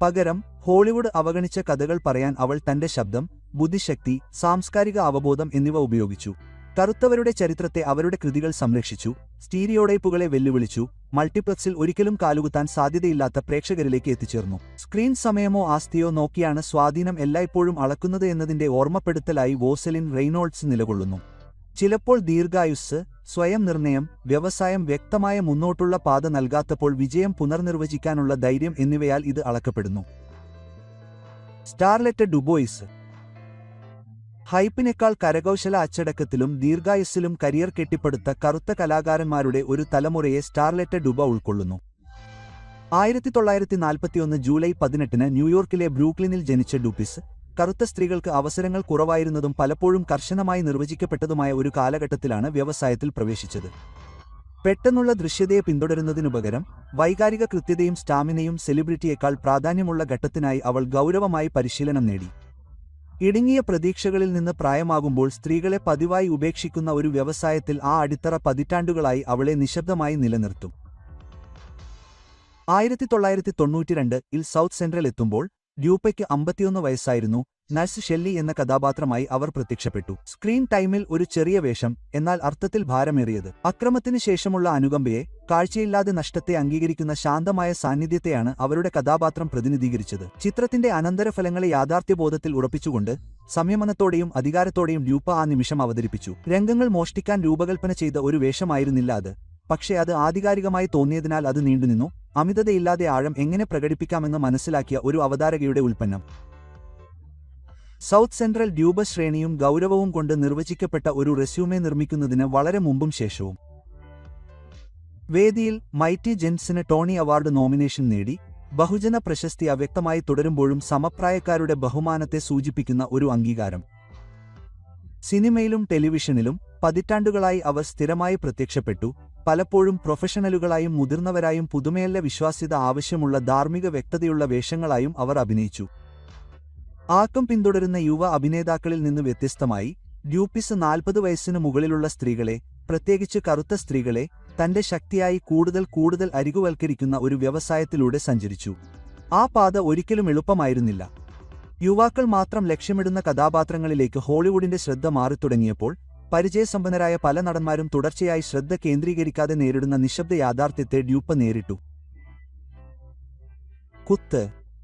പകരം ഹോളിവുഡ് അവഗണിച്ച കഥകൾ പറയാൻ അവൾ തന്റെ ശബ്ദം, ബുദ്ധിശക്തി, സാംസ്കാരിക അവബോധം എന്നിവ ഉപയോഗിച്ചു. കറുത്തവരുടെ ചരിത്രത്തെ അവരുടെ കൃതികൾ സംരക്ഷിച്ചു, സ്റ്റീരിയോടൈപ്പുകളെ വെല്ലുവിളിച്ചു, മൾട്ടിപ്ലക്സിൽ ഒരിക്കലും കാലുകുത്താൻ സാധ്യതയില്ലാത്ത പ്രേക്ഷകരിലേക്ക് എത്തിച്ചേർന്നു. സ്ക്രീൻ സമയമോ ആസ്തിയോ നോക്കിയാണ് സ്വാധീനം എല്ലായ്പ്പോഴും അളക്കുന്നത് എന്നതിന്റെ ഓർമ്മപ്പെടുത്തലായി വോസലിൻ റെയ്നോൾഡ്സ് നിലകൊള്ളുന്നു. ചിലപ്പോൾ ദീർഘായുസ്സ്, സ്വയം നിർണയം, വ്യവസായം വ്യക്തമായ മുന്നോട്ടുള്ള പാത നൽകാത്തപ്പോൾ വിജയം പുനർനിർവചിക്കാനുള്ള ധൈര്യം എന്നിവയാൽ ഇത് അളക്കപ്പെടുന്നു. സ്റ്റാർലെറ്റ് ഡുബോയിസ് ഹൈപ്പിനേക്കാൾ കരകൗശല അച്ചടക്കത്തിലും ദീർഘായുസ്സിലും കരിയർ കെട്ടിപ്പടുത്ത കറുത്ത കലാകാരന്മാരുടെ ഒരു തലമുറയെ സ്റ്റാർലെറ്റ് ഡുബ ഉൾക്കൊള്ളുന്നു. 1941 ജൂലൈ 18 ന്യൂയോർക്കിലെ ബ്രൂക്ലിനിൽ ജനിച്ച ഡുപിസ്, കറുത്ത സ്ത്രീകൾക്ക് അവസരങ്ങൾ കുറവായിരുന്നതും പലപ്പോഴും കർശനമായി നിർവചിക്കപ്പെട്ടതുമായ ഒരു കാലഘട്ടത്തിലാണ് വ്യവസായത്തിൽ പ്രവേശിച്ചത്. പെട്ടെന്നുള്ള ദൃശ്യതയെ പിന്തുടരുന്നതിനുപകരം വൈകാരിക കൃത്യതയും സ്റ്റാമിനയും സെലിബ്രിറ്റിയേക്കാൾ പ്രാധാന്യമുള്ള ഘട്ടത്തിനായി അവൾ ഗൗരവമായി പരിശീലനം നേടി. ഇടുങ്ങിയ പ്രതീക്ഷകളിൽ നിന്ന് പ്രായമാകുമ്പോൾ സ്ത്രീകളെ പതിവായി ഉപേക്ഷിക്കുന്ന ഒരു വ്യവസായത്തിൽ ആ അടിത്തറ പതിറ്റാണ്ടുകളായി അവളെ നിശബ്ദമായി നിലനിർത്തും. 1992 സൗത്ത് സെൻട്രൽ എത്തുമ്പോൾ ഡ്യൂപ്പയ്ക്ക് 51 വയസ്സായിരുന്നു. നഴ്സ് ഷെല്ലി എന്ന കഥാപാത്രമായി അവർ പ്രത്യക്ഷപ്പെട്ടു. സ്ക്രീൻ ടൈമിൽ ഒരു ചെറിയ വേഷം, എന്നാൽ അർത്ഥത്തിൽ ഭാരമേറിയത്. അക്രമത്തിന് ശേഷമുള്ള അനുകമ്പയെ, കാഴ്ചയില്ലാതെ നഷ്ടത്തെ അംഗീകരിക്കുന്ന ശാന്തമായ സാന്നിധ്യത്തെയാണ് അവരുടെ കഥാപാത്രം പ്രതിനിധീകരിച്ചത്. ചിത്രത്തിന്റെ അനന്തരഫലങ്ങളെ യാഥാർത്ഥ്യബോധത്തിൽ ഉറപ്പിച്ചുകൊണ്ട് സംയമനത്തോടെയും അധികാരത്തോടെയും ഡ്യൂപ്പ ആ നിമിഷം അവതരിപ്പിച്ചു. രംഗങ്ങൾ മോഷ്ടിക്കാൻ രൂപകൽപ്പന ചെയ്ത ഒരു വേഷമായിരുന്നില്ല അത്, പക്ഷേ അത് ആധികാരികമായി തോന്നിയതിനാൽ അത് നീണ്ടുനിന്നു. അമിതതയില്ലാതെ ആഴം എങ്ങനെ പ്രകടിപ്പിക്കാമെന്ന് മനസ്സിലാക്കിയ ഒരു അവതാരകയുടെ ഉൽപ്പന്നം. സൗത്ത് സെൻട്രൽ ഡ്യൂബ ശ്രേണിയും ഗൗരവവും കൊണ്ട് നിർവചിക്കപ്പെട്ട ഒരു റെസ്യൂമെ നിർമ്മിക്കുന്നതിന് വളരെ മുമ്പും ശേഷവും. വേദിയിൽ മൈറ്റി ജെൻസിന് ടോണി അവാർഡ് നോമിനേഷൻ നേടി. ബഹുജന പ്രശസ്തി അവ്യക്തമായി തുടരുമ്പോഴും സമപ്രായക്കാരുടെ ബഹുമാനത്തെ സൂചിപ്പിക്കുന്ന ഒരു അംഗീകാരം. സിനിമയിലും ടെലിവിഷനിലും പതിറ്റാണ്ടുകളായി അവർ സ്ഥിരമായി പ്രത്യക്ഷപ്പെട്ടു. പലപ്പോഴും പ്രൊഫഷണലുകളായും മുതിർന്നവരായും പുതുമയല്ല വിശ്വാസ്യത ആവശ്യമുള്ള ധാർമ്മിക വ്യക്തതയുള്ള വേഷങ്ങളായും അവർ അഭിനയിച്ചു. ആക്കം പിന്തുടരുന്ന യുവ അഭിനേതാക്കളിൽ നിന്ന് വ്യത്യസ്തമായി ഡ്യൂപ്പിസ് 40 വയസ്സിനു മുകളിലുള്ള സ്ത്രീകളെ, പ്രത്യേകിച്ച് കറുത്ത സ്ത്രീകളെ, തന്റെ ശക്തിയായി കൂടുതൽ അരികുവൽക്കരിക്കുന്ന ഒരു വ്യവസായത്തിലൂടെ സഞ്ചരിച്ചു. ആ പാത ഒരിക്കലും എളുപ്പമായിരുന്നില്ല. യുവാക്കൾ മാത്രം ലക്ഷ്യമിടുന്ന കഥാപാത്രങ്ങളിലേക്ക് ഹോളിവുഡിന്റെ ശ്രദ്ധ മാറിത്തുടങ്ങിയപ്പോൾ പരിചയസമ്പന്നരായ പല നടന്മാരും തുടർച്ചയായി ശ്രദ്ധ കേന്ദ്രീകരിക്കാതെ നേരിടുന്ന നിശബ്ദ യാഥാർത്ഥ്യത്തെ ഡ്യൂപ്പ നേരിട്ടു. കുത്ത്.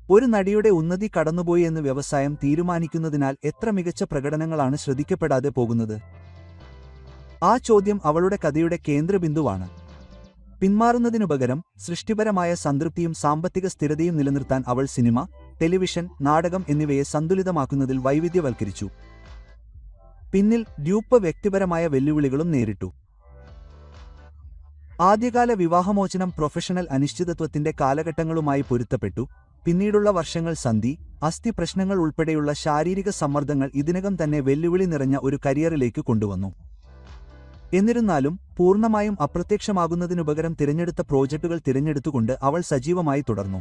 ഒരു നടിയുടെ ഉന്നതി കടന്നുപോയി എന്ന് വ്യവസായം തീരുമാനിക്കുന്നതിനാൽ എത്ര മികച്ച പ്രകടനങ്ങളാണ് ശ്രദ്ധിക്കപ്പെടാതെ പോകുന്നത്? ആ ചോദ്യം അവളുടെ കഥയുടെ കേന്ദ്രബിന്ദുവാണ്. പിന്മാറുന്നതിനുപകരം സൃഷ്ടിപരമായ സംതൃപ്തിയും സാമ്പത്തിക സ്ഥിരതയും നിലനിർത്താൻ അവൾ സിനിമ, ടെലിവിഷൻ, നാടകം എന്നിവയെ സന്തുലിതമാക്കുന്നതിൽ വൈവിധ്യവൽക്കരിച്ചു. പിന്നിൽ ഡ്യൂപ്പ വ്യക്തിപരമായ വെല്ലുവിളികളും നേരിട്ടു. ആദ്യകാല വിവാഹമോചനം പ്രൊഫഷണൽ അനിശ്ചിതത്വത്തിന്റെ കാലഘട്ടങ്ങളുമായി പൊരുത്തപ്പെട്ടു. പിന്നീടുള്ള വർഷങ്ങൾ സന്ധി, അസ്ഥി പ്രശ്നങ്ങൾ ഉൾപ്പെടെയുള്ള ശാരീരിക സമ്മർദ്ദങ്ങൾ ഇതിനകം തന്നെ വെല്ലുവിളി നിറഞ്ഞ ഒരു കരിയറിലേക്ക് കൊണ്ടുവന്നു. എന്നിരുന്നാലും പൂർണ്ണമായും അപ്രത്യക്ഷമാകുന്നതിനുപകരം തിരഞ്ഞെടുത്ത പ്രോജക്റ്റുകൾ തിരഞ്ഞെടുത്തുകൊണ്ട് അവൾ സജീവമായി തുടർന്നു.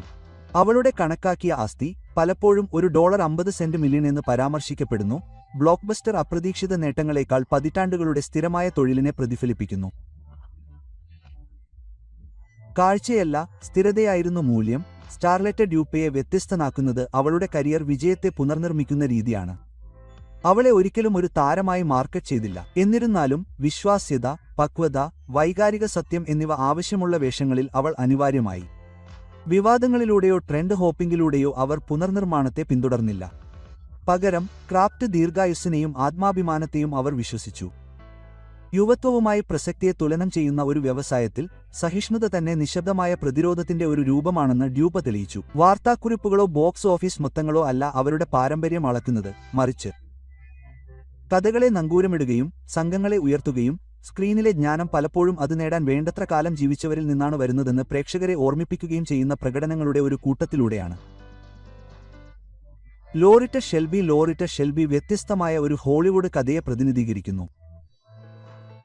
അവളുടെ കണക്കാക്കിയ ആസ്തി പലപ്പോഴും $50 മില്യൺ എന്ന് പരാമർശിക്കപ്പെടുന്നു. ബ്ലോക്ക്ബസ്റ്റർ അപ്രതീക്ഷിത നേട്ടങ്ങളേക്കാൾ പതിറ്റാണ്ടുകളുടെ സ്ഥിരമായ തൊഴിലിനെ പ്രതിഫലിപ്പിക്കുന്നു. കാഴ്ചയല്ല, സ്ഥിരതയായിരുന്നു മൂല്യം. സ്റ്റാർലെറ്റ് ഡ്യൂപ്പയെ വ്യത്യസ്തനാക്കുന്നത് അവളുടെ കരിയർ വിജയത്തെ പുനർനിർമ്മിക്കുന്ന രീതിയാണ്. അവളെ ഒരിക്കലും ഒരു താരമായി മാർക്കറ്റ് ചെയ്തില്ല. എന്നിരുന്നാലും വിശ്വാസ്യത, പക്വത, വൈകാരിക സത്യം എന്നിവ ആവശ്യമുള്ള വേഷങ്ങളിൽ അവൾ അനിവാര്യമായി. വിവാദങ്ങളിലൂടെയോ ട്രെൻഡ് ഹോപ്പിംഗിലൂടെയോ അവർ പുനർനിർമ്മാണത്തെ പിന്തുടർന്നില്ല. പകരം ക്രാഫ്റ്റ് ദീർഘായുസ്സിനെയും ആത്മാഭിമാനത്തെയും അവർ വിശ്വസിച്ചു. യുവത്വവുമായി പ്രസക്തിയെ തുലനം ചെയ്യുന്ന ഒരു വ്യവസായത്തിൽ സഹിഷ്ണുത തന്നെ നിശബ്ദമായ പ്രതിരോധത്തിന്റെ ഒരു രൂപമാണെന്ന് ഡ്യൂപ്പ തെളിയിച്ചു. വാർത്താക്കുറിപ്പുകളോ ബോക്സ് ഓഫീസ് മൊത്തങ്ങളോ അല്ല അവരുടെ പാരമ്പര്യം അളക്കുന്നത്, മറിച്ച് കഥകളെ നങ്കൂരമിടുകയും സംഘങ്ങളെ ഉയർത്തുകയും സ്ക്രീനിലെ ജ്ഞാനം പലപ്പോഴും അത് നേടാൻ വേണ്ടത്ര കാലം ജീവിച്ചവരിൽ നിന്നാണ് വരുന്നതെന്ന് പ്രേക്ഷകരെ ഓർമ്മിപ്പിക്കുകയും ചെയ്യുന്ന പ്രകടനങ്ങളുടെ ഒരു കൂട്ടത്തിലൂടെയാണ്. ലോറിറ്റ ഷെൽബി വ്യത്യസ്തമായ ഒരു ഹോളിവുഡ് കഥയെ പ്രതിനിധീകരിക്കുന്നു.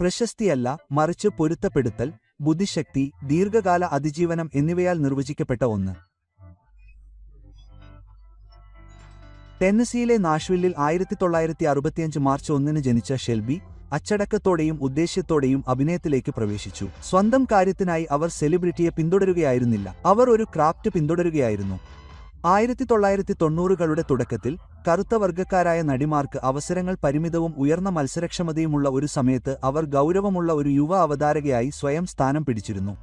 പ്രശസ്തിയല്ല, മറിച്ച് പൊരുത്തപ്പെടുത്തൽ, ബുദ്ധിശക്തി, ദീർഘകാല അതിജീവനം എന്നിവയാൽ നിർവചിക്കപ്പെട്ട ഒന്ന്. ടെന്നസിയിലെ നാഷ്വില്ലിൽ 1965 മാർച്ച് 1 ജനിച്ച ഷെൽബി അച്ചടക്കത്തോടെയും ഉദ്ദേശ്യത്തോടെയും അഭിനയത്തിലേക്ക് പ്രവേശിച്ചു. സ്വന്തം കാര്യത്തിനായി അവർ സെലിബ്രിറ്റിയെ പിന്തുടരുകയായിരുന്നില്ല, അവർ ഒരു ക്രാഫ്റ്റ് പിന്തുടരുകയായിരുന്നു. 1990കളുടെ തുടക്കത്തിൽ കറുത്ത വർഗ്ഗക്കാരായ നടിമാർക്ക് അവസരങ്ങൾ പരിമിതവും ഉയർന്ന മത്സരക്ഷമതയുമുള്ള ഒരു സമയത്ത് അവർ ഗൗരവമുള്ള ഒരു യുവ അവതാരകയായി സ്വയം സ്ഥാനം പിടിച്ചിരുന്നു.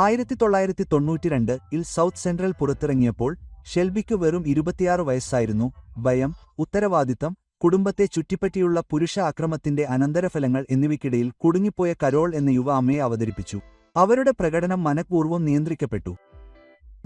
1992-ൽ സൗത്ത് സെൻട്രൽ പുറത്തിറങ്ങിയപ്പോൾ ഷെൽബിക്ക് വെറും 26 വയസ്സായിരുന്നു. ഭയം, ഉത്തരവാദിത്തം, കുടുംബത്തെ ചുറ്റിപ്പറ്റിയുള്ള പുരുഷ അക്രമത്തിന്റെ അനന്തരഫലങ്ങൾ എന്നിവയ്ക്കിടയിൽ കുടുങ്ങിപ്പോയ കരോൾ എന്ന യുവ അമ്മയെ അവതരിപ്പിച്ചു. അവരുടെ പ്രകടനം മനഃപൂർവ്വം നിയന്ത്രിക്കപ്പെട്ടു.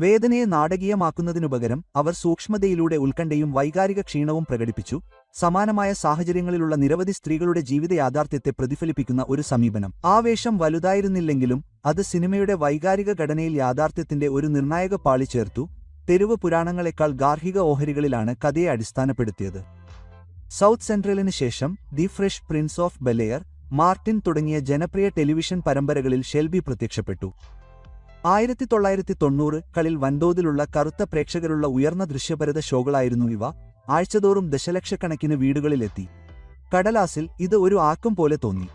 വേദനയെ നാടകീയമാക്കുന്നതിനുപകരം അവർ സൂക്ഷ്മതയിലൂടെ ഉത്കണ്ഠയും വൈകാരിക ക്ഷീണവും പ്രകടിപ്പിച്ചു. സമാനമായ സാഹചര്യങ്ങളിലുള്ള നിരവധി സ്ത്രീകളുടെ ജീവിത യാഥാർത്ഥ്യത്തെ പ്രതിഫലിപ്പിക്കുന്ന ഒരു സമീപനം. ആ വേഷം വലുതായിരുന്നില്ലെങ്കിലും അത് സിനിമയുടെ വൈകാരിക ഘടനയിൽ യാഥാർത്ഥ്യത്തിന്റെ ഒരു നിർണായക പാളി ചേർത്തു. തെരുവ് പുരാണങ്ങളെക്കാൾ ഗാർഹിക ഓഹരികളിലാണ് കഥയെ അടിസ്ഥാനപ്പെടുത്തിയത്. സൗത്ത് സെൻട്രലിന് ശേഷം the fresh Prince of bell-air, Martin തുടങ്ങിയ ജനപ്രിയ ടെലിവിഷൻ പരമ്പരകളിൽ ഷെൽബി പ്രത്യക്ഷപ്പെട്ടു. 1990കളിൽ വൻതോതിലുള്ള കറുത്ത പ്രേക്ഷകരുള്ള ഉയർന്ന ദൃശ്യപരത ഷോകളായിരുന്നു ഇവ. ആഴ്ചതോറും ദശലക്ഷക്കണക്കിന് വീടുകളിലെത്തി. കടലാസിൽ ഇത് ഒരു ആക്കം പോലെ തോന്നി.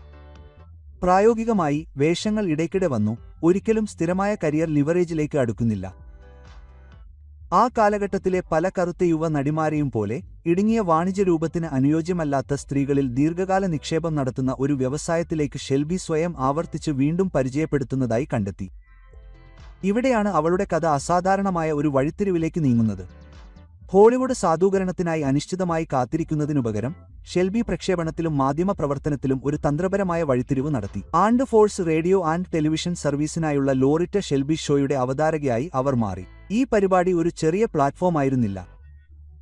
പ്രായോഗികമായി വേഷങ്ങൾ ഇടയ്ക്കിടെ വന്നു, ഒരിക്കലും സ്ഥിരമായ കരിയർ ലിവറേജിലേക്ക് അടുക്കുന്നില്ല. ആ കാലഘട്ടത്തിലെ പല കറുത്ത യുവ നടിമാരെയും പോലെ ഇടുങ്ങിയ വാണിജ്യരൂപത്തിന് അനുയോജ്യമല്ലാത്ത സ്ത്രീകളിൽ ദീർഘകാല നിക്ഷേപം നടത്തുന്ന ഒരു വ്യവസായത്തിലേക്ക് ഷെൽബി സ്വയം ആവർത്തിച്ച് വീണ്ടും പരിചയപ്പെടുത്തുന്നതായി കണ്ടെത്തി. ഇവിടെയാണ് അവളുടെ കഥ അസാധാരണമായ ഒരു വഴിത്തിരിവിലേക്ക് നീങ്ങുന്നത്. ഹോളിവുഡ് സാധൂകരണത്തിനായി അനിശ്ചിതമായി കാത്തിരിക്കുന്നതിനുപകരം ഷെൽബി പ്രക്ഷേപണത്തിലും മാധ്യമപ്രവർത്തനത്തിലും ഒരു തന്ത്രപരമായ വഴിത്തിരിവ് നടത്തി. And force radio and television സർവീസിനായുള്ള ലോറിറ്റ ഷെൽബി ഷോയുടെ അവതാരകയായി അവർ മാറി. ഈ പരിപാടി ഒരു ചെറിയ പ്ലാറ്റ്ഫോമായിരുന്നില്ല.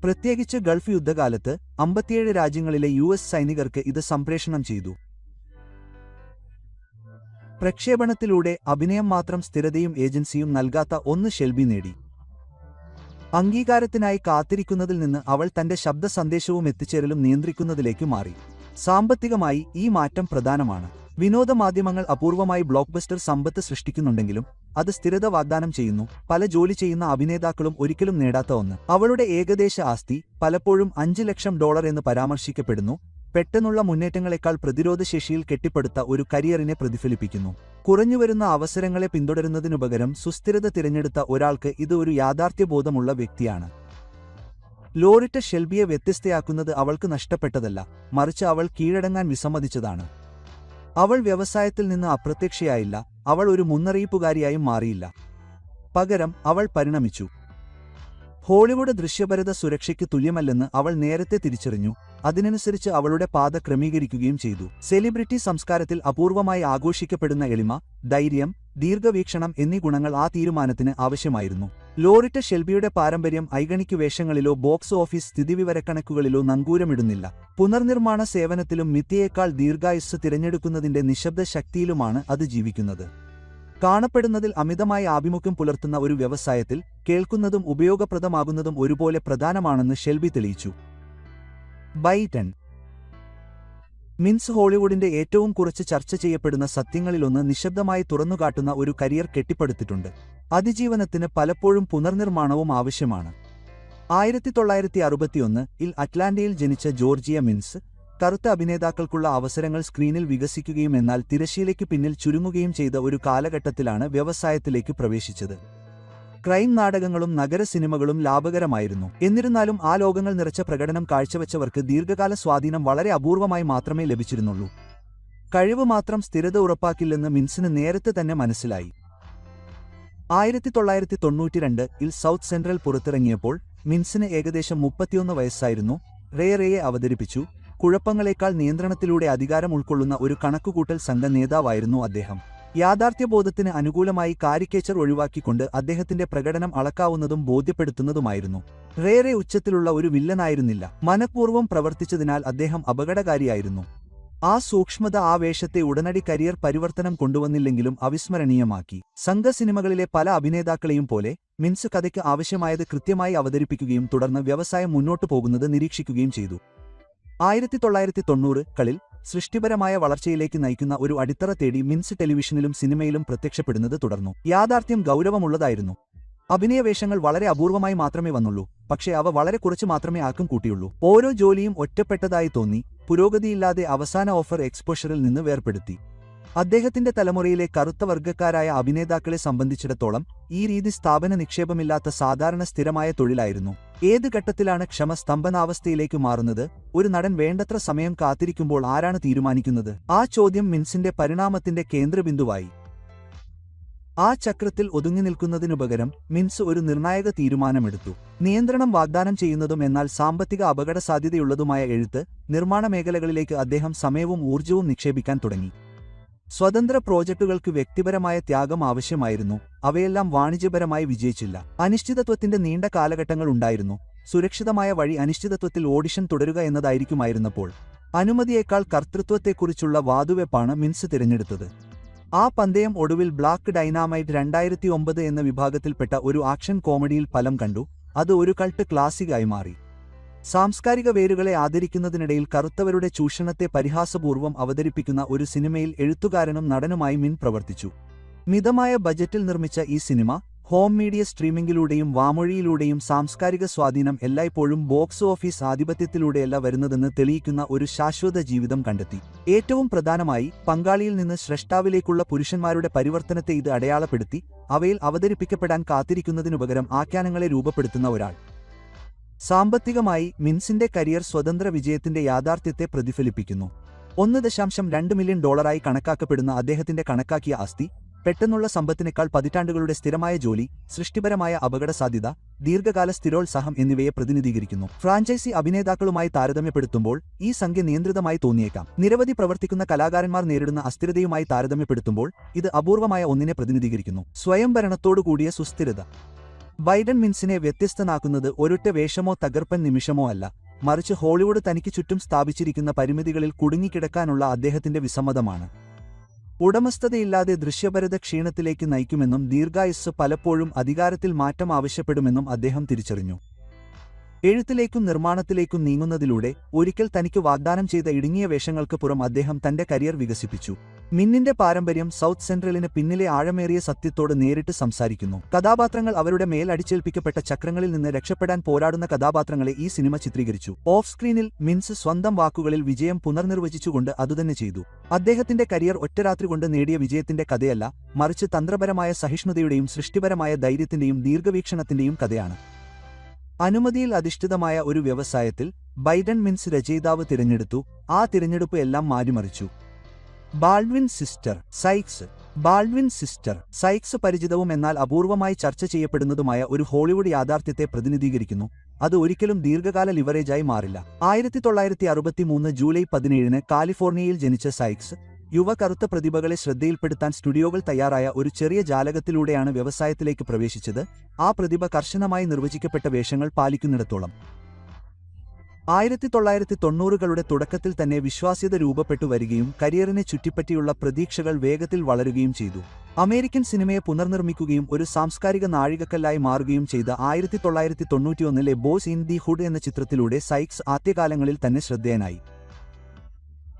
പ്രത്യേകിച്ച് ഗൾഫ് യുദ്ധകാലത്ത് 57 രാജ്യങ്ങളിലെ US സൈനികർക്ക് ഇത് സംപ്രേഷണം ചെയ്തു. പ്രക്ഷേപണത്തിലൂടെ അഭിനയം മാത്രം സ്ഥിരതയും ഏജൻസിയും നൽകാത്ത ഒന്ന് ഷെൽബി നേടി. അംഗീകാരത്തിനായി കാത്തിരിക്കുന്നതിൽ നിന്ന് അവൾ തന്റെ ശബ്ദ സന്ദേശവും എത്തിച്ചേരലും നിയന്ത്രിക്കുന്നതിലേക്ക് മാറി. സാമ്പത്തികമായി ഈ മാറ്റം പ്രധാനമാണ്. വിനോദമാധ്യമങ്ങൾ അപൂർവമായി ബ്ലോക്ക്ബസ്റ്റർ സമ്പത്ത് സൃഷ്ടിക്കുന്നുണ്ടെങ്കിലും അത് സ്ഥിരത വാഗ്ദാനം ചെയ്യുന്നു. പല ജോലി ചെയ്യുന്ന അഭിനേതാക്കളും ഒരിക്കലും നേടാത്ത ഒന്ന്. അവളുടെ ഏകദേശ ആസ്തി പലപ്പോഴും $5 ലക്ഷം എന്ന് പരാമർശിക്കപ്പെടുന്നു. പെട്ടെന്നുള്ള മുന്നേറ്റങ്ങളെക്കാൾ പ്രതിരോധശേഷിയിൽ കെട്ടിപ്പടുത്ത ഒരു കരിയറിനെ പ്രതിഫലിപ്പിക്കുന്നു. കുറഞ്ഞുവരുന്ന അവസരങ്ങളെ പിന്തുടരുന്നതിനുപകരം സുസ്ഥിരത തിരഞ്ഞെടുത്ത ഒരാൾക്ക് ഇത് ഒരു യാഥാർത്ഥ്യബോധമുള്ള വ്യക്തിയാണ്. ലോറിറ്റ ഷെൽബിയെ വ്യത്യസ്തയാക്കുന്നത് അവൾക്ക് നഷ്ടപ്പെട്ടതല്ല, മറിച്ച് അവൾ കീഴടങ്ങാൻ വിസമ്മതിച്ചതാണ്. അവൾ വ്യവസായത്തിൽ നിന്ന് അപ്രത്യക്ഷയായില്ല, അവൾ ഒരു മുന്നറിയിപ്പുകാരിയായും മാറിയില്ല. പകരം അവൾ പരിണമിച്ചു. ഹോളിവുഡ് ദൃശ്യപരത സുരക്ഷയ്ക്ക് തുല്യമല്ലെന്ന് അവൾ നേരത്തെ തിരിച്ചറിഞ്ഞു. അതിനനുസരിച്ച് അവളുടെ പാത ക്രമീകരിക്കുകയും ചെയ്തു. സെലിബ്രിറ്റി സംസ്കാരത്തിൽ അപൂർവമായി ആഘോഷിക്കപ്പെടുന്ന എളിമ, ധൈര്യം, ദീർഘവീക്ഷണം എന്നീ ഗുണങ്ങൾ ആ തീരുമാനത്തിന് ആവശ്യമായിരുന്നു. ലോറിറ്റ ഷെൽബിയുടെ പാരമ്പര്യം ഐകണിക് വേഷങ്ങളിലോ ബോക്സ് ഓഫീസ് സ്ഥിതിവിവരക്കണക്കുകളിലോ നങ്കൂരമിടുന്നില്ല. പുനർനിർമ്മാണ സേവനത്തിലും മിഥ്യയേക്കാൾ ദീർഘായുസ്സ് തിരഞ്ഞെടുക്കുന്നതിന്റെ നിശബ്ദ ശക്തിയിലുമാണ് അത് ജീവിക്കുന്നത്. കാണപ്പെടുന്നതിൽ അമിതമായി ആഭിമുഖ്യം പുലർത്തുന്ന ഒരു വ്യവസായത്തിൽ കേൾക്കുന്നതും ഉപയോഗപ്രദമാകുന്നതും ഒരുപോലെ പ്രധാനമാണെന്ന് ഷെൽബി തെളിയിച്ചു. ബൈ 10 മിൻസ് ഹോളിവുഡിന്റെ ഏറ്റവും കുറച്ച് ചർച്ച ചെയ്യപ്പെടുന്ന സത്യങ്ങളിലൊന്ന് നിശബ്ദമായി തുറന്നുകാട്ടുന്ന ഒരു കരിയർ കെട്ടിപ്പടുത്തിട്ടുണ്ട്. അതിജീവനത്തിന് പലപ്പോഴും പുനർനിർമ്മാണവും ആവശ്യമാണ്. 1961-ൽ അറ്റ്ലാന്റയിൽ ജനിച്ച ജോർജിയ മിൻസ് കറുത്ത അഭിനേതാക്കൾക്കുള്ള അവസരങ്ങൾ സ്ക്രീനിൽ വികസിക്കുകയും എന്നാൽ തിരശ്ശീലയ്ക്ക് പിന്നിൽ ചുരുങ്ങുകയും ചെയ്ത ഒരു കാലഘട്ടത്തിലാണ് വ്യവസായത്തിലേക്ക് പ്രവേശിച്ചത്. ക്രൈം നാടകങ്ങളും നഗര സിനിമകളും ലാഭകരമായിരുന്നു. എന്നിരുന്നാലും ആ ലോകങ്ങൾ നിറച്ച പ്രകടനം കാഴ്ചവെച്ചവർക്ക് ദീർഘകാല സ്വാധീനം വളരെ അപൂർവമായി മാത്രമേ ലഭിച്ചിരുന്നുള്ളൂ. കഴിവ് മാത്രം സ്ഥിരത ഉറപ്പാക്കില്ലെന്ന് മിൻസിന് നേരത്തെ തന്നെ മനസ്സിലായി. 1992-ൽ സൗത്ത് സെൻട്രൽ പുറത്തിറങ്ങിയപ്പോൾ മിൻസിന് ഏകദേശം 31 വയസ്സായിരുന്നു. റേയെ അവതരിപ്പിച്ചു. കുഴപ്പങ്ങളെക്കാൾ നിയന്ത്രണത്തിലൂടെ അധികാരം ഉൾക്കൊള്ളുന്ന ഒരു കണക്കുകൂട്ടൽ സംഘ നേതാവായിരുന്നു അദ്ദേഹം. യാഥാർത്ഥ്യബോധത്തിന് അനുകൂലമായി കാരിക്കേച്ചർ ഒഴിവാക്കിക്കൊണ്ട് അദ്ദേഹത്തിന്റെ പ്രകടനം അളക്കാവുന്നതും ബോധ്യപ്പെടുത്തുന്നതുമായിരുന്നു. റേ ഉച്ചത്തിലുള്ള ഒരു വില്ലനായിരുന്നില്ല. മനഃപൂർവ്വം പ്രവർത്തിച്ചതിനാൽ അദ്ദേഹം അപകടകാരിയായിരുന്നു. ആ സൂക്ഷ്മത ആ വേഷത്തെ ഉടനടി കരിയർ പരിവർത്തനം കൊണ്ടുവന്നില്ലെങ്കിലും അവിസ്മരണീയമാക്കി. സംഘ സിനിമകളിലെ പല അഭിനേതാക്കളെയും പോലെ മിൻസ് കഥയ്ക്ക് ആവശ്യമായത് കൃത്യമായി അവതരിപ്പിക്കുകയും തുടർന്ന് വ്യവസായം മുന്നോട്ടു പോകുന്നത് നിരീക്ഷിക്കുകയും ചെയ്തു. 1990കളിൽ സൃഷ്ടിപരമായ വളർച്ചയിലേക്ക് നയിക്കുന്ന ഒരു അടിത്തറ തേടി മിൻസ് ടെലിവിഷനിലും സിനിമയിലും പ്രത്യക്ഷപ്പെടുന്നത് തുടർന്നു. യാഥാർത്ഥ്യം ഗൗരവമുള്ളതായിരുന്നു. അഭിനയവേഷങ്ങൾ വളരെ അപൂർവമായി മാത്രമേ വന്നുള്ളൂ, പക്ഷേ അവ വളരെ കുറച്ച് മാത്രമേ ആക്കം കൂട്ടിയുള്ളൂ. ഓരോ ജോലിയും ഒറ്റപ്പെട്ടതായി തോന്നി, പുരോഗതിയില്ലാതെ അവസാന ഓഫർ എക്സ്പോഷറിൽ നിന്ന് വേർപെടുത്തി. അദ്ദേഹത്തിന്റെ തലമുറയിലെ കറുത്ത വർഗ്ഗക്കാരായ അഭിനേതാക്കളെ സംബന്ധിച്ചിടത്തോളം ഈ രീതി സ്ഥാപന നിക്ഷേപമില്ലാത്ത സാധാരണ സ്ഥിരമായ തൊഴിലായിരുന്നു. ഏത് ഘട്ടത്തിലാണ് ക്ഷമ സ്തംഭനാവസ്ഥയിലേക്ക് മാറുന്നത്? ഒരു നടൻ വേണ്ടത്ര സമയം കാത്തിരിക്കുമ്പോൾ ആരാണ് തീരുമാനിക്കുന്നത്? ആ ചോദ്യം മിൻസിന്റെ പരിണാമത്തിന്റെ കേന്ദ്രബിന്ദുവായി. ആ ചക്രത്തിൽ ഒതുങ്ങി നിൽക്കുന്നതിനുപകരം മിൻസ് ഒരു നിർണായക തീരുമാനമെടുത്തു. നിയന്ത്രണം വാഗ്ദാനം ചെയ്യുന്നതും എന്നാൽ സാമ്പത്തിക അപകടസാധ്യതയുള്ളതുമായ എഴുത്ത്, നിർമ്മാണ മേഖലകളിലേക്ക് അദ്ദേഹം സമയവും ഊർജ്ജവും നിക്ഷേപിക്കാൻ തുടങ്ങി. സ്വതന്ത്ര പ്രോജക്റ്റുകൾക്ക് വ്യക്തിപരമായ ത്യാഗം ആവശ്യമായിരുന്നു, അവയെല്ലാം വാണിജ്യപരമായി വിജയിച്ചില്ല. അനിശ്ചിതത്വത്തിന്റെ നീണ്ട കാലഘട്ടങ്ങൾ ഉണ്ടായിരുന്നു. സുരക്ഷിതമായ വഴി അനിശ്ചിതത്വത്തിൽ ഓഡിഷൻ തുടരുക എന്നതായിരിക്കുമായിരുന്നപ്പോൾ അനുമതിയേക്കാൾ കർത്തൃത്വത്തെക്കുറിച്ചുള്ള വാതുവെപ്പാണ് മിൻസ് തിരഞ്ഞെടുത്തത്. ആ പന്തയം ഒടുവിൽ ബ്ലാക്ക് ഡൈനാമൈറ്റ് 2009 എന്ന വിഭാഗത്തിൽപ്പെട്ട ഒരു ആക്ഷൻ കോമഡിയിൽ ഫലം കണ്ടു. അത് ഒരു കൾട്ട് ക്ലാസിക്കായി മാറി. സാംസ്കാരിക വേരുകളെ ആദരിക്കുന്നതിനിടയിൽ കറുത്തവരുടെ ചൂഷണത്തെ പരിഹാസപൂർവ്വം അവതരിപ്പിക്കുന്ന ഒരു സിനിമയിൽ എഴുത്തുകാരനും നടനുമായി മിൻ പ്രവർത്തിച്ചു. മിതമായ ബജറ്റിൽ നിർമ്മിച്ച ഈ സിനിമ ഹോം മീഡിയ സ്ട്രീമിംഗിലൂടെയും വാമൊഴിയിലൂടെയും സാംസ്കാരിക സ്വാധീനം എല്ലായ്പ്പോഴും ബോക്സ് ഓഫീസ് ആധിപത്യത്തിലൂടെയല്ല വരുന്നതെന്ന് തെളിയിക്കുന്ന ഒരു ശാശ്വത ജീവിതം കണ്ടെത്തി. ഏറ്റവും പ്രധാനമായി പങ്കാളിയിൽ നിന്ന് സ്രഷ്ടാവിലേക്കുള്ള പുരുഷന്മാരുടെ പരിവർത്തനത്തെ ഇത് അടയാളപ്പെടുത്തി. അവയിൽ അവതരിപ്പിക്കപ്പെടാൻ കാത്തിരിക്കുന്നതിനുപകരം ആഖ്യാനങ്ങളെ രൂപപ്പെടുത്തുന്ന ഒരാൾ. സാമ്പത്തികമായി മിൻസിന്റെ കരിയർ സ്വതന്ത്ര വിജയത്തിന്റെ യാഥാർത്ഥ്യത്തെ പ്രതിഫലിപ്പിക്കുന്നു. $1.2 മില്യൺ കണക്കാക്കപ്പെടുന്ന അദ്ദേഹത്തിന്റെ കണക്കാക്കിയ ആസ്തി, പെട്ടെന്നുള്ള സമ്പത്തിനേക്കാൾ പതിറ്റാണ്ടുകളുടെ സ്ഥിരമായ ജോലി, സൃഷ്ടിപരമായ അപകടസാധ്യത, ദീർഘകാല സ്ഥിരോത്സാഹം എന്നിവയെ പ്രതിനിധീകരിക്കുന്നു. ഫ്രാഞ്ചൈസി അഭിനേതാക്കളുമായി താരതമ്യപ്പെടുത്തുമ്പോൾ ഈ സംഖ്യ നിയന്ത്രിതമായി തോന്നിയേക്കാം. നിരവധി പ്രവർത്തിക്കുന്ന കലാകാരന്മാർ നേരിടുന്ന അസ്ഥിരതയുമായി താരതമ്യപ്പെടുത്തുമ്പോൾ ഇത് അപൂർവമായ ഒന്നിനെ പ്രതിനിധീകരിക്കുന്നു. സ്വയംഭരണത്തോടുകൂടിയ സുസ്ഥിരത. ബൈഡൻ മിൻസിനെ വ്യത്യസ്തനാക്കുന്നത് ഒരൊറ്റ വേഷമോ തകർപ്പൻ നിമിഷമോ അല്ല, മറിച്ച് ഹോളിവുഡ് തനിക്ക് ചുറ്റും സ്ഥാപിച്ചിരിക്കുന്ന പരിമിതികളിൽ കുടുങ്ങിക്കിടക്കാനുള്ള അദ്ദേഹത്തിന്റെ വിസമ്മതമാണ്. ഉടമസ്ഥതയില്ലാതെ ദൃശ്യപരത ക്ഷീണത്തിലേക്ക് നയിക്കുമെന്നും ദീർഘായുസ്സ് പലപ്പോഴും അധികാരത്തിൽ മാറ്റം ആവശ്യപ്പെടുമെന്നും അദ്ദേഹം തിരിച്ചറിഞ്ഞു. എഴുത്തിലേക്കും നിർമ്മാണത്തിലേക്കും നീങ്ങുന്നതിലൂടെ ഒരിക്കൽ തനിക്ക് വാഗ്ദാനം ചെയ്ത ഇടുങ്ങിയ വേഷങ്ങൾക്ക് പുറം അദ്ദേഹം തന്റെ കരിയർ വികസിപ്പിച്ചു. മിന്നിന്റെ പാരമ്പര്യം സൗത്ത് സെൻട്രലിന് പിന്നിലെ ആഴമേറിയ സത്യത്തോട് നേരിട്ട് സംസാരിക്കുന്നു. കഥാപാത്രങ്ങൾ അവരുടെ മേൽ അടിച്ചേൽപ്പിക്കപ്പെട്ട ചക്രങ്ങളിൽ നിന്ന് രക്ഷപ്പെടാൻ പോരാടുന്ന കഥാപാത്രങ്ങളെ ഈ സിനിമ ചിത്രീകരിച്ചു. ഓഫ് സ്ക്രീനിൽ മിൻസ് സ്വന്തം വാക്കുകളിൽ വിജയം പുനർനിർവചിച്ചുകൊണ്ട് അതുതന്നെ ചെയ്തു. അദ്ദേഹത്തിന്റെ കരിയർ ഒറ്റരാത്രി കൊണ്ട് നേടിയ വിജയത്തിന്റെ കഥയല്ല, മറിച്ച് തന്ത്രപരമായ സഹിഷ്ണുതയുടെയും സൃഷ്ടിപരമായ ധൈര്യത്തിന്റെയും ദീർഘവീക്ഷണത്തിന്റെയും കഥയാണ്. അനുമതിയിൽ അധിഷ്ഠിതമായ ഒരു വ്യവസായത്തിൽ ബൈഡൻ മിൻസ് രചയിതാവ് തിരഞ്ഞെടുത്തു. ആ തിരഞ്ഞെടുപ്പ് എല്ലാം മാറ്റിമറിച്ചു. Baldwin sister Sykes. Baldwin sister Sykes പരിചിതവും എന്നാൽ അപൂർവമായി ചർച്ച ചെയ്യപ്പെടുന്നതുമായ ഒരു ഹോളിവുഡ് യാഥാർത്ഥ്യത്തെ പ്രതിനിധീകരിക്കുന്നു. അത് ഒരിക്കലും ദീർഘകാല ലിവറേജായി മാറില്ല. 1963 ജൂലൈ 17 കാലിഫോർണിയയിൽ ജനിച്ച സൈക്സ് യുവ കറുത്ത പ്രതിഭകളെ ശ്രദ്ധയിൽപ്പെടുത്താൻ സ്റ്റുഡിയോകൾ തയ്യാറായ ഒരു ചെറിയ ജാലകത്തിലൂടെയാണ് വ്യവസായത്തിലേക്ക് പ്രവേശിച്ചത്. ആ പ്രതിഭ കർശനമായി നിർവചിക്കപ്പെട്ട വേഷങ്ങൾ പാലിക്കുന്നിടത്തോളം 1990കളുടെ തുടക്കത്തിൽ തന്നെ വിശ്വാസ്യത രൂപപ്പെട്ടു വരികയും കരിയറിനെ ചുറ്റിപ്പറ്റിയുള്ള പ്രതീക്ഷകൾ വേഗത്തിൽ വളരുകയും ചെയ്തു. അമേരിക്കൻ സിനിമയെ പുനർനിർമ്മിക്കുകയും ഒരു സാംസ്കാരിക നാഴികക്കല്ലായി മാറുകയും ചെയ്ത 1991 ബോയ്സ് ഇൻ ദി ഹുഡ് എന്ന ചിത്രത്തിലൂടെ സൈക്സ് ആദ്യകാലങ്ങളിൽ തന്നെ ശ്രദ്ധേയനായി.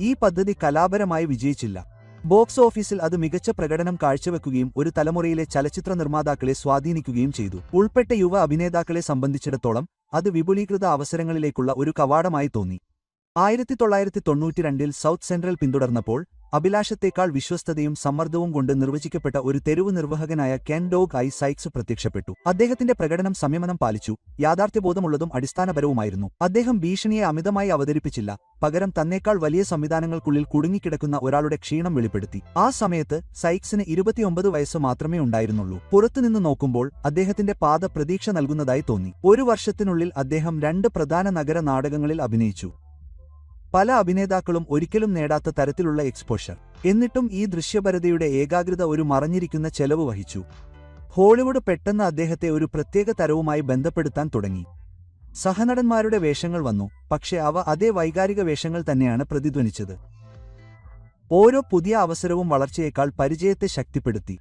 ഈ പദ്ധതി കലാപരമായി വിജയിച്ചില്ല. ബോക്സ് ഓഫീസിൽ അത് മികച്ച പ്രകടനം കാഴ്ചവെക്കുകയും ഒരു തലമുറയിലെ ചലച്ചിത്ര നിർമ്മാതാക്കളെ സ്വാധീനിക്കുകയും ചെയ്തു. ഉൾപ്പെട്ട യുവ അഭിനേതാക്കളെ സംബന്ധിച്ചിടത്തോളം അത് വിപുലീകൃത അവസരങ്ങളിലേക്കുള്ള ഒരു കവാടമായി തോന്നി. 1992 സൗത്ത് സെൻട്രൽ പിന്തുടർന്നപ്പോൾ അഭിലാഷത്തേക്കാൾ വിശ്വസ്തതയും സമ്മർദ്ദവും കൊണ്ട് നിർവചിക്കപ്പെട്ട ഒരു തെരുവ് നിർവഹകനായ കെൻ ഡോഗ് ആയി സൈക്സ് പ്രത്യക്ഷപ്പെട്ടു. അദ്ദേഹത്തിന്റെ പ്രകടനം സംയമനം പാലിച്ചു, യാഥാർത്ഥ്യബോധമുള്ളതും അടിസ്ഥാനപരവുമായിരുന്നു. അദ്ദേഹം ഭീഷണിയെ അമിതമായി അവതരിപ്പിച്ചില്ല, പകരം തന്നേക്കാൾ വലിയ സംവിധാനങ്ങൾക്കുള്ളിൽ കുടുങ്ങിക്കിടക്കുന്ന ഒരാളുടെ ക്ഷീണം വെളിപ്പെടുത്തി. ആ സമയത്ത് സൈക്സിന് 29 വയസ്സ് മാത്രമേ ഉണ്ടായിരുന്നുള്ളൂ. പുറത്തുനിന്ന് നോക്കുമ്പോൾ അദ്ദേഹത്തിന്റെ പാത പ്രതീക്ഷ നൽകുന്നതായി തോന്നി. ഒരു വർഷത്തിനുള്ളിൽ അദ്ദേഹം 2 പ്രധാന നഗര നാടകങ്ങളിൽ അഭിനയിച്ചു. പല അഭിനേതാക്കളും ഒരിക്കലും നേടാത്ത തരത്തിലുള്ള എക്സ്പോഷർ. എന്നിട്ടും ഈ ദൃശ്യപരതയുടെ ഏകാഗ്രത ഒരു മറഞ്ഞിരിക്കുന്ന ചെലവ് വഹിച്ചു. ഹോളിവുഡ് പെട്ടെന്ന് അദ്ദേഹത്തെ ഒരു പ്രത്യേക തരവുമായി ബന്ധപ്പെടുത്താൻ തുടങ്ങി. സഹനടന്മാരുടെ വേഷങ്ങൾ വന്നു, പക്ഷേ അവ അതേ വൈകാരിക വേഷങ്ങൾ തന്നെയാണ് പ്രതിധ്വനിച്ചത്. ഓരോ പുതിയ അവസരവും വളർച്ചയേക്കാൾ പരിചയത്തെ ശക്തിപ്പെടുത്തി.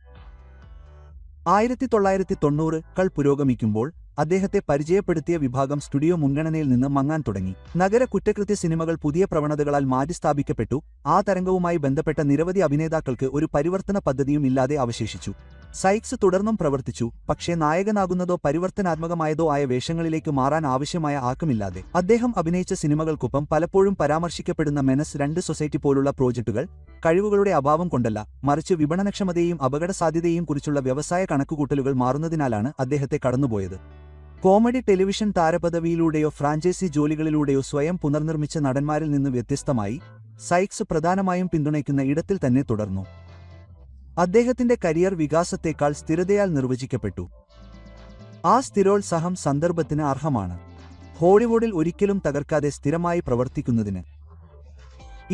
1990-കൾ പുരോഗമിക്കുമ്പോൾ അദ്ദേഹത്തെ പരിചയപ്പെടുത്തിയ വിഭാഗം സ്റ്റുഡിയോ മുൻഗണനയിൽ നിന്ന് മങ്ങാൻ തുടങ്ങി. നഗര കുറ്റകൃത്യ സിനിമകൾ പുതിയ പ്രവണതകളാൽ മാറ്റിസ്ഥാപിക്കപ്പെട്ടു. ആ തരംഗവുമായി ബന്ധപ്പെട്ട നിരവധി അഭിനേതാക്കൾക്ക് ഒരു പരിവർത്തന പദ്ധതിയും ഇല്ലാതെ അവശേഷിച്ചു. സൈക്സ് തുടർന്നും പ്രവർത്തിച്ചു, പക്ഷേ നായകനാകുന്നതോ പരിവർത്തനാത്മകമായതോ ആയ വേഷങ്ങളിലേക്ക് മാറാൻ ആവശ്യമായ ആക്കമില്ലാതെ. അദ്ദേഹം അഭിനയിച്ച സിനിമകൾക്കൊപ്പം പലപ്പോഴും പരാമർശിക്കപ്പെടുന്ന മെനസ് 2 സൊസൈറ്റി പോലുള്ള പ്രോജക്റ്റുകൾ കഴിവുകളുടെ അഭാവം കൊണ്ടല്ല, മറിച്ച് വിപണനക്ഷമതയെയും അപകടസാധ്യതയെയും കുറിച്ചുള്ള വ്യവസായ കണക്കുകൂട്ടലുകൾ മാറുന്നതിനാലാണ് അദ്ദേഹത്തെ കടന്നുപോയത്. കോമഡി ടെലിവിഷൻ താരപദവിയിലൂടെയോ ഫ്രാഞ്ചൈസി ജോലികളിലൂടെയോ സ്വയം പുനർനിർമ്മിച്ച നടന്മാരിൽ നിന്ന് വ്യത്യസ്തമായി സൈക്സ് പ്രധാനമായും പിന്തുണയ്ക്കുന്ന ഇടത്തിൽ തന്നെ തുടർന്നു. അദ്ദേഹത്തിന്റെ കരിയർ വികാസത്തേക്കാൾ സ്ഥിരതയാൽ നിർവചിക്കപ്പെട്ടു. ആ സ്ഥിരോത്സാഹം സന്ദർഭത്തിന് അർഹമാണ്. ഹോളിവുഡിൽ ഒരിക്കലും തകർക്കാതെ സ്ഥിരമായി പ്രവർത്തിക്കുന്നതിന്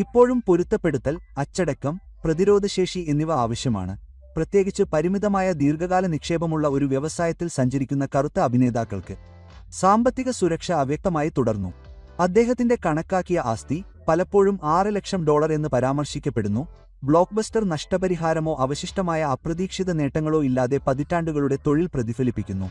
ഇപ്പോഴും പൊരുത്തപ്പെടുത്തൽ, അച്ചടക്കം, പ്രതിരോധശേഷി എന്നിവ ആവശ്യമാണ്, പ്രത്യേകിച്ച് പരിമിതമായ ദീർഘകാല നിക്ഷേപമുള്ള ഒരു വ്യവസായത്തിൽ സഞ്ചരിക്കുന്ന കറുത്ത അഭിനേതാക്കൾക്ക്. സാമ്പത്തിക സുരക്ഷ അവ്യക്തമായി തുടർന്നു. അദ്ദേഹത്തിന്റെ കണക്കാക്കിയ ആസ്തി പലപ്പോഴും $6 ലക്ഷം എന്ന് പരാമർശിക്കപ്പെടുന്നു. ബ്ലോക്ക്ബസ്റ്റർ നഷ്ടപരിഹാരമോ അവശിഷ്ടമായ അപ്രതീക്ഷിത നേട്ടങ്ങളോ ഇല്ലാതെ പതിറ്റാണ്ടുകളുടെ തൊഴിൽ പ്രതിഫലിപ്പിക്കുന്നു.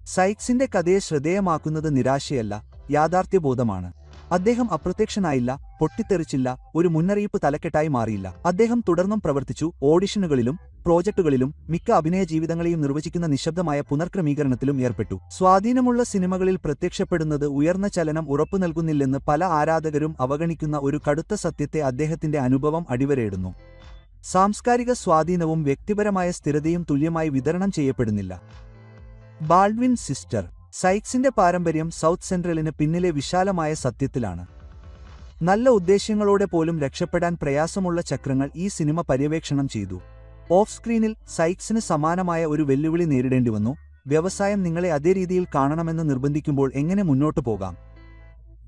സൈക്സിന്റെ കഥയെ ശ്രദ്ധേയമാക്കുന്നത് നിരാശയല്ല, യാഥാർത്ഥ്യബോധമാണ്. അദ്ദേഹം അപ്രത്യക്ഷനായില്ല, പൊട്ടിത്തെറിച്ചില്ല, ഒരു മുന്നറിയിപ്പ് തലക്കെട്ടായി മാറിയില്ല. അദ്ദേഹം തുടർന്നും പ്രവർത്തിച്ചു, ഓഡിഷനുകളിലും പ്രോജക്റ്റുകളിലും മിക്ക അഭിനയ ജീവിതങ്ങളെയും നിർവചിക്കുന്ന നിശബ്ദമായ പുനർക്രമീകരണത്തിലും ഏർപ്പെട്ടു. സ്വാധീനമുള്ള സിനിമകളിൽ പ്രത്യക്ഷപ്പെടുന്നത് ഉയർന്ന ചലനം ഉറപ്പു നൽകുന്നില്ലെന്ന് പല ആരാധകരും അവഗണിക്കുന്ന ഒരു കടുത്ത സത്യത്തെ അദ്ദേഹത്തിന്റെ അനുഭവം അടിവരയിടുന്നു. സാംസ്കാരിക സ്വാധീനവും വ്യക്തിപരമായ സ്ഥിരതയും തുല്യമായി വിതരണം ചെയ്യപ്പെടുന്നില്ല. Baldwin sister. സൈക്സിന്റെ പാരമ്പര്യം സൗത്ത് സെൻട്രലിന് പിന്നിലെ വിശാലമായ സത്യത്തിലാണ്. നല്ല ഉദ്ദേശ്യങ്ങളോടെ പോലും രക്ഷപ്പെടാൻ പ്രയാസമുള്ള ചക്രങ്ങൾ ഈ സിനിമ പര്യവേക്ഷണം ചെയ്തു. ഓഫ് സ്ക്രീനിൽ സൈക്സിന് സമാനമായ ഒരു വെല്ലുവിളി നേരിടേണ്ടിവന്നു. വ്യവസായം നിങ്ങളെ അതേ രീതിയിൽ കാണണമെന്ന് നിർബന്ധിക്കുമ്പോൾ എങ്ങനെ മുന്നോട്ടു പോകാം?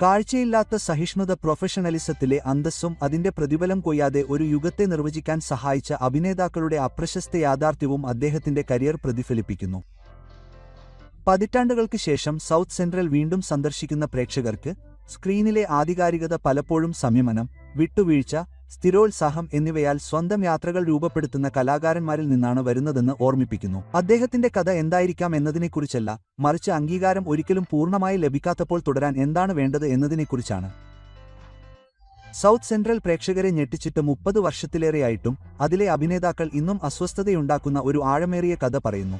കാഴ്ചയില്ലാത്ത സഹിഷ്ണുത പ്രൊഫഷണലിസത്തിലെ അന്തസ്സും അതിന്റെ പ്രതിഫലം കൊയ്യാതെ ഒരു യുഗത്തെ നിർവചിക്കാൻ സഹായിച്ച അഭിനേതാക്കളുടെ അപ്രശസ്ത യാഥാർത്ഥ്യവും അദ്ദേഹത്തിന്റെ കരിയർ പ്രതിഫലിപ്പിക്കുന്നു. പതിറ്റാണ്ടുകൾക്ക് ശേഷം സൗത്ത് സെൻട്രൽ വീണ്ടും സന്ദർശിക്കുന്ന പ്രേക്ഷകർക്ക് സ്ക്രീനിലെ ആധികാരികത പലപ്പോഴും സംയമനം, വിട്ടുവീഴ്ച, സ്ഥിരോത്സാഹം എന്നിവയാൽ സ്വന്തം യാത്രകൾ രൂപപ്പെടുത്തുന്ന കലാകാരന്മാരിൽ നിന്നാണ് വരുന്നതെന്ന് ഓർമ്മിപ്പിക്കുന്നു. അദ്ദേഹത്തിന്റെ കഥ എന്തായിരിക്കാം എന്നതിനെക്കുറിച്ചല്ല, മറിച്ച് അംഗീകാരം ഒരിക്കലും പൂർണ്ണമായി ലഭിക്കാത്തപ്പോൾ തുടരാൻ എന്താണ് വേണ്ടത് എന്നതിനെക്കുറിച്ചാണ്. സൗത്ത് സെൻട്രൽ പ്രേക്ഷകരെ ഞെട്ടിച്ചിട്ട് 30 വർഷത്തിലേറെയായിട്ടും അതിലെ അഭിനേതാക്കൾ ഇന്നും അസ്വസ്ഥതയുണ്ടാക്കുന്ന ഒരു ആഴമേറിയ കഥ പറയുന്നു.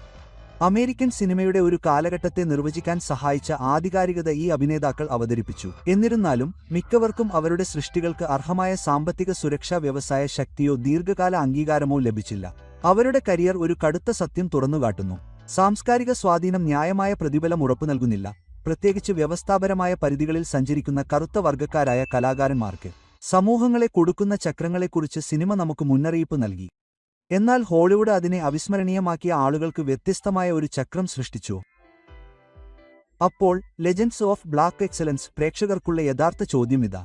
അമേരിക്കൻ സിനിമയുടെ ഒരു കാലഘട്ടത്തെ നിർവചിക്കാൻ സഹായിച്ച ആധികാരികത ഈ അഭിനേതാക്കൾ അവതരിപ്പിച്ചു. എന്നിരുന്നാലും മിക്കവർക്കും അവരുടെ സൃഷ്ടികൾക്ക് അർഹമായ സാമ്പത്തിക സുരക്ഷാ, വ്യവസായ ശക്തിയോ ദീർഘകാല അംഗീകാരമോ ലഭിച്ചില്ല. അവരുടെ കരിയർ ഒരു കടുത്ത സത്യം തുറന്നുകാട്ടുന്നു. സാംസ്കാരിക സ്വാധീനം ന്യായമായ പ്രതിഫലം ഉറപ്പു നൽകുന്നില്ല, പ്രത്യേകിച്ച് വ്യവസ്ഥാപരമായ പരിധികളിൽ സഞ്ചരിക്കുന്ന കറുത്ത വർഗ്ഗക്കാരായ കലാകാരന്മാർക്ക്. സമൂഹങ്ങളെ കൊടുക്കുന്ന ചക്രങ്ങളെക്കുറിച്ച് സിനിമ നമുക്ക് മുന്നറിയിപ്പ് നൽകി. എന്നാൽ ഹോളിവുഡ് അതിനെ അവിസ്മരണീയമാക്കിയ ആളുകൾക്ക് വ്യത്യസ്തമായ ഒരു ചക്രം സൃഷ്ടിച്ചു. അപ്പോൾ ലെജൻഡ്സ് ഓഫ് ബ്ലാക്ക് എക്സലൻസ് പ്രേക്ഷകർക്കുള്ള യഥാർത്ഥ ചോദ്യം ഇതാ: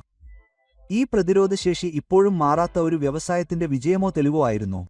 ഈ പ്രതിരോധശേഷി ഇപ്പോഴും മാറാത്ത ഒരു വ്യവസായത്തിന്റെ വിജയമോ തെളിവോ ആയിരുന്നോ?